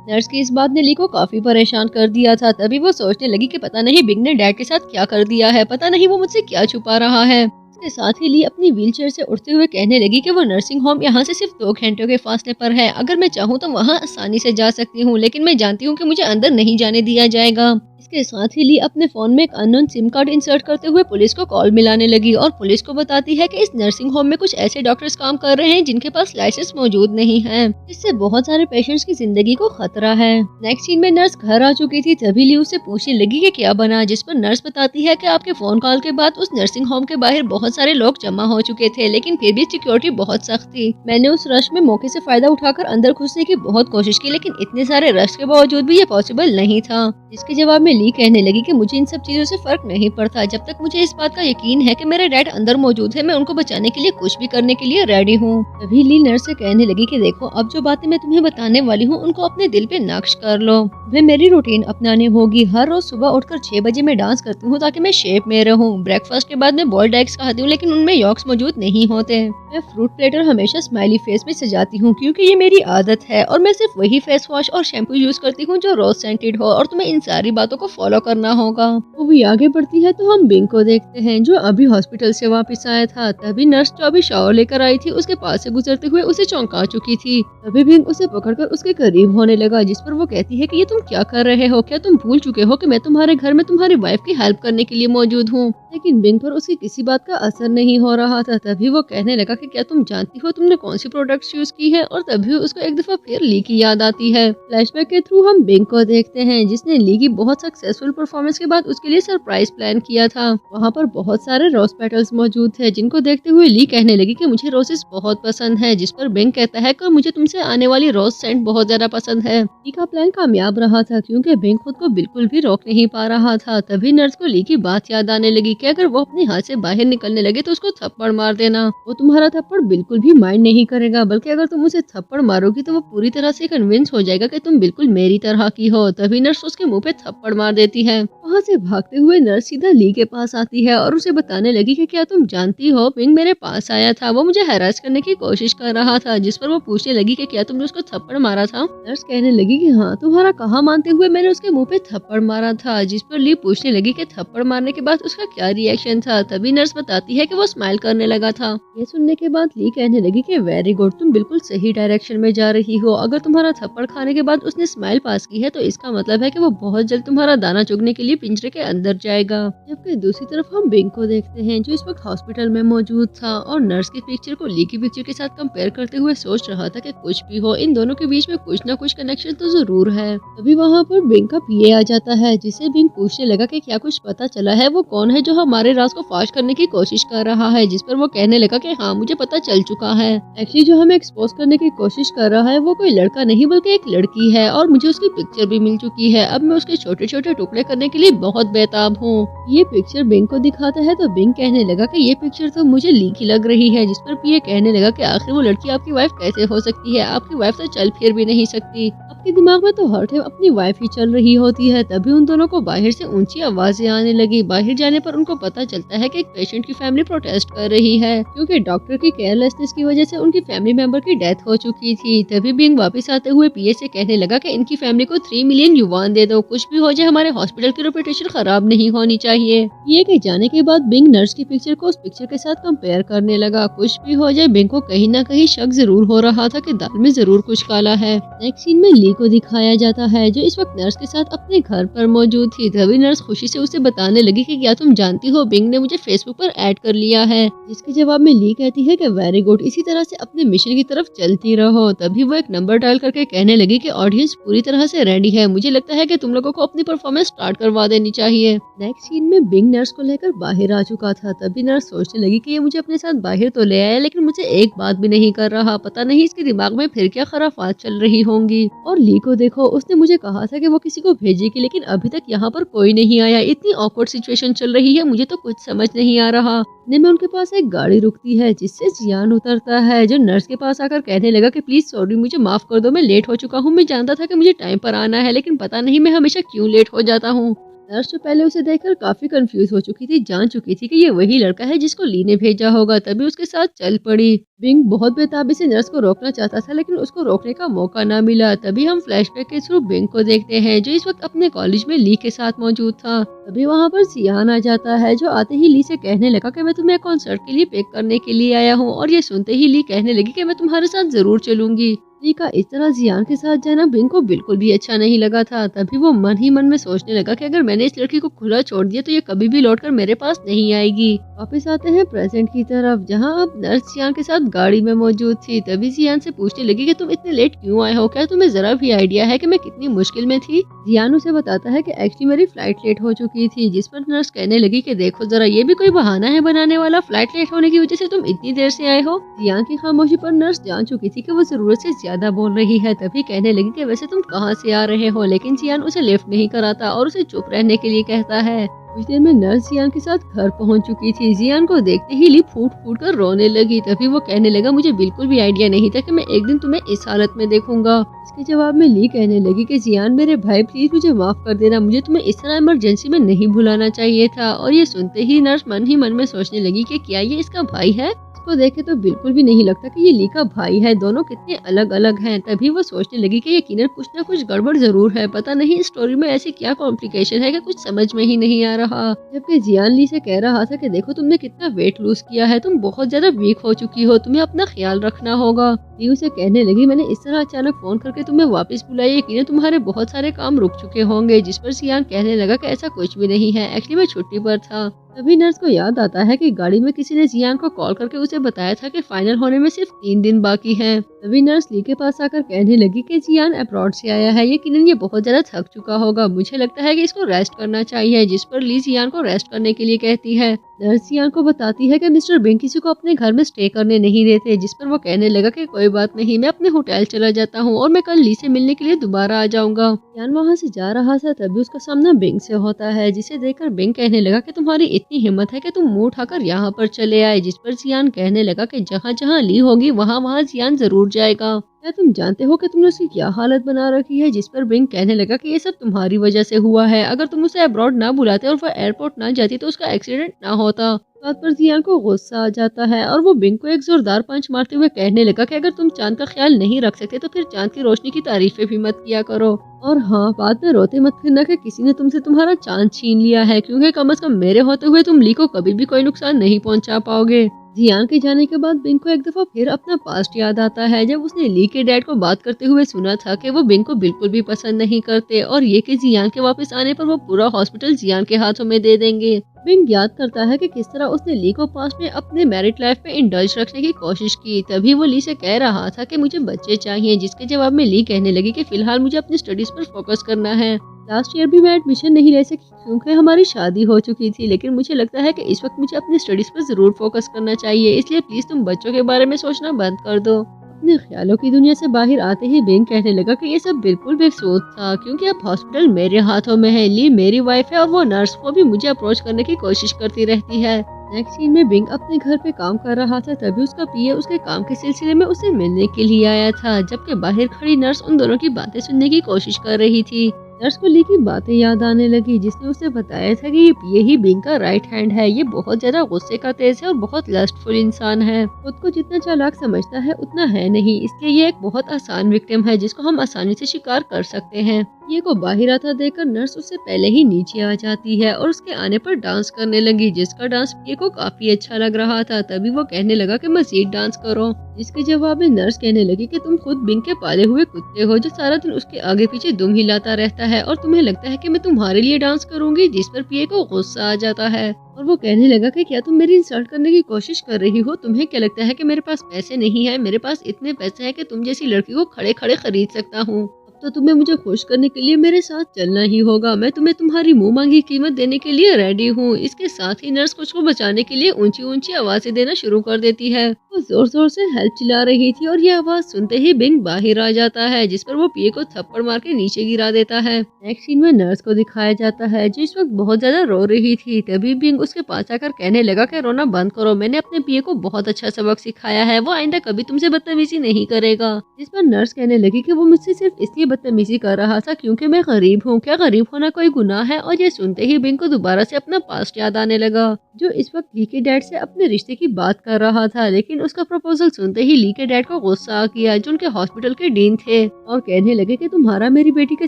नर्स की इस बात ने ली को काफी परेशान कर दिया था। तभी वो सोचने लगी कि पता नहीं बिंग ने डैड के साथ क्या कर दिया है, पता नहीं वो मुझसे क्या छुपा रहा है। इसके साथ ही ली अपनी व्हीलचेयर से उठते हुए कहने लगी कि वो नर्सिंग होम यहाँ से सिर्फ 2 घंटों के फासले पर है, अगर मैं चाहूँ तो वहाँ आसानी से जा सकती हूँ, लेकिन मैं जानती हूँ कि मुझे अंदर नहीं जाने दिया जाएगा। इसके साथ ही ली अपने फोन में एक अननोन सिम कार्ड इंसर्ट करते हुए पुलिस को कॉल मिलाने लगी और पुलिस को बताती है कि इस नर्सिंग होम में कुछ ऐसे डॉक्टर्स काम कर रहे हैं जिनके पास लाइसेंस मौजूद नहीं है, जिससे बहुत सारे पेशेंट्स की जिंदगी को खतरा है। नेक्स्ट सीन में नर्स घर आ चुकी थी। तभी ली उससे पूछने लगी कि क्या बना, जिस पर नर्स बताती है कि आपके फोन कॉल के बाद उस नर्सिंग होम के बाहर बहुत सारे लोग जमा हो चुके थे, लेकिन फिर भी सिक्योरिटी बहुत सख्त थी। मैंने उस रश में मौके से फायदा उठाकर अंदर घुसने की बहुत कोशिश की, लेकिन इतने सारे रश के बावजूद भी ये पॉसिबल नहीं था। जिसके जवाब में ली कहने लगी कि मुझे इन सब चीजों से फर्क नहीं पड़ता, जब तक मुझे इस बात का यकीन है कि मेरे डैड अंदर मौजूद है, मैं उनको बचाने के लिए कुछ भी करने के लिए रेडी हूँ। तभी ली नर्स से कहने लगी कि देखो, अब जो बातें मैं तुम्हें बताने वाली हूँ उनको अपने दिल पे नक्श कर लो। तुम्हें मेरी रूटीन अपनानी होगी। हर रोज सुबह उठकर 6 बजे मैं डांस करती हूँ ताकि मैं शेप में रहूँ। ब्रेकफास्ट के बाद मैं बॉइल्ड एग्स खाती हूँ, लेकिन उनमें यॉक्स मौजूद नहीं होते। मैं फ्रूट प्लेटर हमेशा स्माइली फेस में सजाती हूँ क्योंकि ये मेरी आदत है, और मैं सिर्फ वही फेस वॉश और शैम्पू यूज करती हूँ जो रोज सेंटेड हो, और तुम्हें इन सारी बातों को फॉलो करना होगा। मूवी आगे बढ़ती है तो हम बिंग को देखते हैं जो अभी हॉस्पिटल से वापस आया था। तभी नर्स जो अभी शावर लेकर आई थी उसके पास से गुजरते हुए उसे चौंका चुकी थी। तभी बिंग उसे पकड़कर उसके करीब होने लगा, जिस पर वो कहती है कि ये तुम क्या कर रहे हो, क्या तुम भूल चुके हो कि मैं तुम्हारे घर में तुम्हारी वाइफ की हेल्प करने के लिए मौजूद हूँ। लेकिन बिंग पर उसकी किसी बात का असर नहीं हो रहा था। तभी वो कहने लगा कि क्या तुम जानती हो तुमने कौन सी प्रोडक्ट्स यूज की है, और तभी उसको एक दफा फिर ली की याद आती है। फ्लैशबैक के थ्रू हम बिंग को देखते हैं जिसने ली की बहुत सक्सेसफुल परफॉर्मेंस के बाद उसके लिए सरप्राइज प्लान किया था। वहाँ पर बहुत सारे रोज पेटल्स मौजूद थे, जिनको देखते हुए ली कहने लगी कि मुझे रोजेस बहुत पसंद है, जिस पर बिंग कहता है कि मुझे तुमसे आने वाली रोज सेंट बहुत ज्यादा पसंद है। ली का प्लान कामयाब रहा था क्योंकि बिंग खुद को बिल्कुल भी रोक नहीं पा रहा था। तभी नर्स को ली की बात याद आने लगी कि अगर वो अपने हाथ से बाहर निकलने लगे तो उसको थप्पड़ मार देना। वो तुम्हारा थप्पड़ बिल्कुल भी माइंड नहीं करेगा, बल्कि अगर तुम उसे थप्पड़ मारोगी तो वो पूरी तरह से कन्विंस हो जाएगा कि तुम बिल्कुल मेरी तरह की हो। तभी नर्स उसके मुंह पे थप्पड़ मार देती है। वहाँ से भागते हुए नर्स सीधा ली के पास आती है और उसे बताने लगी कि क्या तुम जानती हो बिंग मेरे पास आया था, वो मुझे हैरास करने की कोशिश कर रहा था। जिस पर वो पूछने लगी कि क्या तुमने उसको थप्पड़ मारा था। नर्स कहने लगी कि हाँ, तुम्हारा कहा मानते हुए मैंने उसके मुंह पे थप्पड़ मारा था। जिस पर ली पूछने लगी कि थप्पड़ मारने के बाद उसका क्या रिएक्शन था। तभी नर्स बताती है कि वो स्माइल करने लगा था। ये सुनने के बाद ली कहने लगी कि वेरी गुड, तुम बिल्कुल सही डायरेक्शन में जा रही हो। अगर तुम्हारा थप्पड़ खाने के बाद उसने स्माइल पास की है तो इसका मतलब है कि वो बहुत जल्द तुम्हारा दाना चुगने के लिए पिंजरे के अंदर जाएगा। जबकि दूसरी तरफ हम बिंग को देखते हैं जो इस वक्त हॉस्पिटल में मौजूद था और नर्स की पिक्चर को ली की पिक्चर के साथ कंपेयर करते हुए सोच रहा था कि कुछ भी हो, इन दोनों के बीच में कुछ ना कुछ कनेक्शन तो जरूर है। तभी वहाँ पर बिंग का पीए आ जाता है, जिसे बिंग पूछने लगा कि क्या कुछ पता चला है, वो कौन है जो हमारे राज को फाश करने की कोशिश कर रहा है। जिस पर वो कहने लगा कि हाँ, मुझे पता चल चुका है। एक्चुअली जो हमें एक्सपोज करने की कोशिश कर रहा है वो कोई लड़का नहीं बल्कि एक लड़की है, और मुझे उसकी पिक्चर भी मिल चुकी है। अब मैं उसके छोटे छोटे टुकड़े करने के लिए बहुत बेताब हूँ। ये पिक्चर बिंग को दिखाता है तो बिंग कहने लगा कि ये पिक्चर तो मुझे ली की लग रही है। जिस पर पीए कहने लगा कि आखिर वो लड़की आपकी वाइफ कैसे हो सकती है, आपकी वाइफ तो चल फिर भी नहीं सकती, आपके दिमाग में तो हर टाइम अपनी वाइफ ही चल रही होती है। तभी उन दोनों को बाहर से ऊंची आवाजें आने लगी। बाहर जाने पर उनको पता चलता है कि एक पेशेंट की फैमिली प्रोटेस्ट कर रही है क्योंकि डॉक्टर की केयरलेसनेस की वजह से उनकी फैमिली मेंबर की डेथ हो चुकी थी। तभी बिंग वापस आते हुए पीए से कहने लगा कि इनकी फैमिली को 3 मिलियन युवान दे दो, कुछ भी हो जाए हमारे हॉस्पिटल की रेपुटेशन खराब नहीं होनी चाहिए। ये के जाने के बाद बिंग नर्स की पिक्चर को उस पिक्चर के साथ कंपेयर करने लगा। कुछ भी हो जाए बिंग को कहीं ना कहीं शक जरूर हो रहा था कि दाल में जरूर कुछ काला है। नेक्स्ट सीन में ली को दिखाया जाता है जो इस वक्त नर्स के साथ अपने घर पर मौजूद थी। तभी नर्स खुशी से उसे बताने लगी कि क्या तुम जानती हो बिंग ने मुझे फेसबुक पर ऐड कर लिया है। जिसके जवाब में ली कहती है कि वेरी गुड, इसी तरह से अपने मिशन की तरफ चलती रहो। तभी वो एक नंबर डायल करके कहने लगी कि ऑडियंस पूरी तरह से रेडी है। मुझे लगता है कि तुम लोगों को अपनी परफॉर्मेंस स्टार्ट करवा देनी चाहिए। नेक्स्ट सीन में बिंग नर्स को लेकर बाहर आ चुका था। तभी नर्स सोचने लगी कि ये मुझे अपने साथ बाहर तो ले आया लेकिन मुझे एक बात भी नहीं कर रहा। पता नहीं इसके दिमाग में फिर क्या खराफात चल रही होंगी। और ली को देखो, उसने मुझे कहा था कि वो किसी को भेजेगी लेकिन अभी तक यहाँ पर कोई नहीं आया। इतनी ऑकवर्ड सिचुएशन चल रही है, मुझे तो कुछ समझ नहीं आ रहा। इतने में उनके पास एक गाड़ी रुकती है जिससे जियान उतरता है, जो नर्स के पास आकर कहने लगा कि प्लीज सॉरी, मुझे माफ कर दो, मैं लेट हो चुका हूँ। मैं जानता था कि मुझे टाइम पर आना है लेकिन पता नहीं मैं हमेशा क्यों लेट हो जाता हूँ। नर्स जो पहले उसे देखकर काफी कंफ्यूज हो चुकी थी, जान चुकी थी कि ये वही लड़का है जिसको ली ने भेजा होगा, तभी उसके साथ चल पड़ी। बिंग बहुत बेताबी से नर्स को रोकना चाहता था लेकिन उसको रोकने का मौका ना मिला। तभी हम फ्लैशबैक के थ्रू बिंग को देखते हैं जो इस वक्त अपने कॉलेज में ली के साथ मौजूद था। तभी वहाँ पर जियान आ जाता है जो आते ही ली से कहने लगा कि मैं तुम्हें कॉन्सर्ट के लिए पिक करने के लिए आया हूँ। और ये सुनते ही ली कहने लगी कि मैं तुम्हारे साथ जरूर चलूंगी। ली का इस तरह जियान के साथ जाना बिंग को बिल्कुल भी अच्छा नहीं लगा था। तभी वो मन ही मन में सोचने लगा कि अगर मैंने इस लड़की को खुला छोड़ दिया तो ये कभी भी लौटकर मेरे पास नहीं आएगी। वापस आते हैं प्रेजेंट की तरफ, जहां अब नर्स जियान के साथ गाड़ी में मौजूद थी। तभी जियान से पूछने लगी कि तुम इतने लेट क्यों आए हो, क्या तुम्हें जरा भी आइडिया है कि मैं कितनी मुश्किल में थी। जियान उसे बताता है कि एक्चुअली मेरी फ्लाइट लेट हो चुकी थी, जिस पर नर्स कहने लगी कि देखो जरा, ये भी कोई बहाना है बनाने वाला, फ्लाइट लेट होने की वजह से तुम इतनी देर से आए हो। जियान की खामोशी पर नर्स जान चुकी थी कि वो जरूरत से ज्यादा बोल रही है। तभी कहने लगी कि वैसे तुम कहाँ से आ रहे हो, लेकिन जियान उसे लिफ्ट नहीं कराता और उसे चुप रहने के लिए कहता है। कुछ देर में नर्स जियान के साथ घर पहुंच चुकी थी। जियान को देखते ही ली फूट फूट कर रोने लगी। तभी वो कहने लगा, मुझे बिल्कुल भी आइडिया नहीं था कि मैं एक दिन तुम्हें इस हालत में देखूंगा। इसके जवाब में ली कहने लगी कि जियान मेरे भाई, प्लीज मुझे माफ कर देना, मुझे तुम्हें इस तरह इमरजेंसी में नहीं भुलाना चाहिए था। और ये सुनते ही नर्स मन ही मन में सोचने लगी कि क्या ये इसका भाई है। इसको देखे तो बिल्कुल भी नहीं लगता कि ये ली का भाई है, दोनों कितने अलग अलग हैं। तभी वो सोचने लगी कि यकीनन कुछ ना कुछ गड़बड़ जरूर है, पता नहीं इस स्टोरी में ऐसी क्या कॉम्प्लिकेशन है कि कुछ समझ में ही नहीं आ रहा। जबकि जियान ली से कह रहा था कि देखो तुमने कितना वेट लूज किया है, तुम बहुत ज्यादा वीक हो चुकी हो, तुम्हें अपना ख्याल रखना होगा। ली उसे कहने लगी, मैंने इस तरह अचानक फोन करके तुम्हें वापस बुलाया, यकीनन तुम्हारे बहुत सारे काम रुक चुके होंगे। जिस पर जियान कहने लगा कि ऐसा कुछ भी नहीं है, एक्चुअली मैं छुट्टी पर था। तभी नर्स को याद आता है कि गाड़ी में किसी ने जियान को कॉल करके उसे बताया था कि फाइनल होने में सिर्फ 3 दिन बाकी हैं। तभी नर्स ली के पास आकर कहने लगी कि जियान अब्रॉड से आया है, यकीनन ये बहुत ज्यादा थक चुका होगा, मुझे लगता है कि इसको रेस्ट करना चाहिए। जिस पर ली जियान को रेस्ट करने के लिए कहती है। नर्स जियान को बताती है कि मिस्टर बिंग किसी को अपने घर में स्टे करने नहीं देते। जिस पर वो कहने लगा कि कोई बात नहीं, मैं अपने होटल चला जाता हूँ और मैं कल ली से मिलने के लिए दोबारा आ जाऊंगा। जियान वहाँ से जा रहा था, तभी उसका सामना बिंग से होता है, जिसे देखकर बिंग कहने लगा कि तुम्हारी इतनी हिम्मत है कि तुम मुंह उठाकर यहाँ पर चले आए। जिस पर जियान कहने लगा कि जहाँ जहाँ ली होगी वहाँ वहाँ जियान जरूर जाएगा। क्या तुम जानते हो कि तुमने उसकी क्या हालत बना रखी है। जिस पर बिंग कहने लगा कि ये सब तुम्हारी वजह से हुआ है, अगर तुम उसे अब्रॉड ना बुलाते और वो एयरपोर्ट ना जाती तो उसका एक्सीडेंट ना होता। बात पर जियान को गुस्सा आ जाता है और वो बिंग को एक जोरदार पंच मारते हुए कहने लगा कि अगर तुम चांद का ख्याल नहीं रख सकते तो फिर चांद की रोशनी की तारीफें भी मत किया करो। और हाँ, बाद में रोते मत फिरना कि किसी ने तुमसे तुम्हारा चांद छीन लिया है, क्योंकि कम से कम मेरे होते हुए तुम ली को कभी भी कोई नुकसान नहीं पहुंचा पाओगे। जियान के जाने के बाद बिंग को एक दफा फिर अपना पास्ट याद आता है, जब उसने ली के डैड को बात करते हुए सुना था कि वो बिंग को बिल्कुल भी पसंद नहीं करते और ये कि जियान के वापस आने पर वो पूरा हॉस्पिटल जियान के हाथों में दे देंगे। बिंग याद करता है कि किस तरह उसने ली को पास्ट में अपने मैरिड लाइफ में इंडल्ज रखने की कोशिश की। तभी वो ली से कह रहा था कि मुझे बच्चे चाहिए, जिसके जवाब में ली कहने लगी कि फिलहाल मुझे अपनी स्टडीज पर फोकस करना है। लास्ट ईयर भी मैं एडमिशन नहीं ले सकी क्योंकि हमारी शादी हो चुकी थी, लेकिन मुझे लगता है कि इस वक्त मुझे अपनी स्टडीज पर जरूर फोकस करना चाहिए, इसलिए प्लीज तुम बच्चों के बारे में सोचना बंद कर दो। अपने ख्यालों की दुनिया से बाहर आते ही बिंग कहने लगा कि ये सब बिल्कुल बेफसूद था, क्योंकि अब हॉस्पिटल मेरे हाथों में है, ली मेरी वाइफ है और वो नर्स, वो भी मुझे अप्रोच करने की कोशिश करती रहती है। नेक्स्ट सीन में बिंग अपने घर पे काम कर रहा था, तभी उसका पीए उसके काम के सिलसिले में उसे मिलने के लिए आया था, जबकि बाहर खड़ी नर्स उन दोनों की बातें सुनने की कोशिश कर रही थी। नर्स को ली की बातें याद आने लगी, जिसने उसे बताया था कि ये पीए ही बिंग का राइट हैंड है, ये बहुत ज्यादा गुस्से का तेज है और बहुत लस्टफुल इंसान है, खुद को जितना चालाक समझता है उतना है नहीं, इसलिए ये एक बहुत आसान विक्टिम है जिसको हम आसानी से शिकार कर सकते हैं। ये को बाहर आता देखकर नर्स उससे पहले ही नीचे आ जाती है और उसके आने पर डांस करने लगी, जिसका डांस पीए को काफी अच्छा लग रहा था। तभी वो कहने लगा कि मजीद डांस करो, जिसके जवाब में नर्स कहने लगी कि तुम खुद बिंग के पाले हुए कुत्ते हो जो सारा दिन उसके आगे पीछे दुम हिलाता रहता है और तुम्हें लगता है कि मैं तुम्हारे लिए डांस करूंगी। जिस पर पीए को गुस्सा आ जाता है और वो कहने लगा कि क्या तुम मेरी इंसल्ट करने की कोशिश कर रही हो, तुम्हें क्या लगता है कि मेरे पास पैसे नहीं है, मेरे पास इतने पैसे हैं कि तुम जैसी लड़की को खड़े खड़े खरीद सकता हूँ। तो तुम्हें मुझे खुश करने के लिए मेरे साथ चलना ही होगा। मैं तुम्हें तुम्हारी मुंह मांगी कीमत देने के लिए रेडी हूँ। इसके साथ ही नर्स कुछ को बचाने के लिए ऊंची ऊंची आवाजें देना शुरू कर देती है। वो जोर जोर से हेल्प चिल्ला रही थी और ये आवाज सुनते ही बिंग बाहर आ जाता है, जिस पर वो पिए को थप्पड़ मार के नीचे गिरा देता है। नेक्स्ट सीन में नर्स को दिखाया जाता है जो इस वक्त बहुत ज्यादा रो रही थी। तभी बिंग उसके पास आकर कहने लगा कि रोना बंद करो, मैंने अपने पिए को बहुत अच्छा सबक सिखाया है, वो आइंदा कभी तुमसे बदतमीजी नहीं करेगा। जिस पर नर्स कहने लगी कि वो मुझसे सिर्फ इसलिए बदतमीजी कर रहा था क्योंकि मैं गरीब हूँ, क्या गरीब होना कोई गुनाह है। और ये सुनते ही बिंग को दोबारा से अपना पास्ट याद आने लगा, जो इस वक्त ली के डैड से अपने रिश्ते की बात कर रहा था। लेकिन उसका प्रपोजल सुनते ही ली के डैड को गुस्सा आ गया, जो उनके हॉस्पिटल के डीन थे, और कहने लगे कि तुम्हारा मेरी बेटी के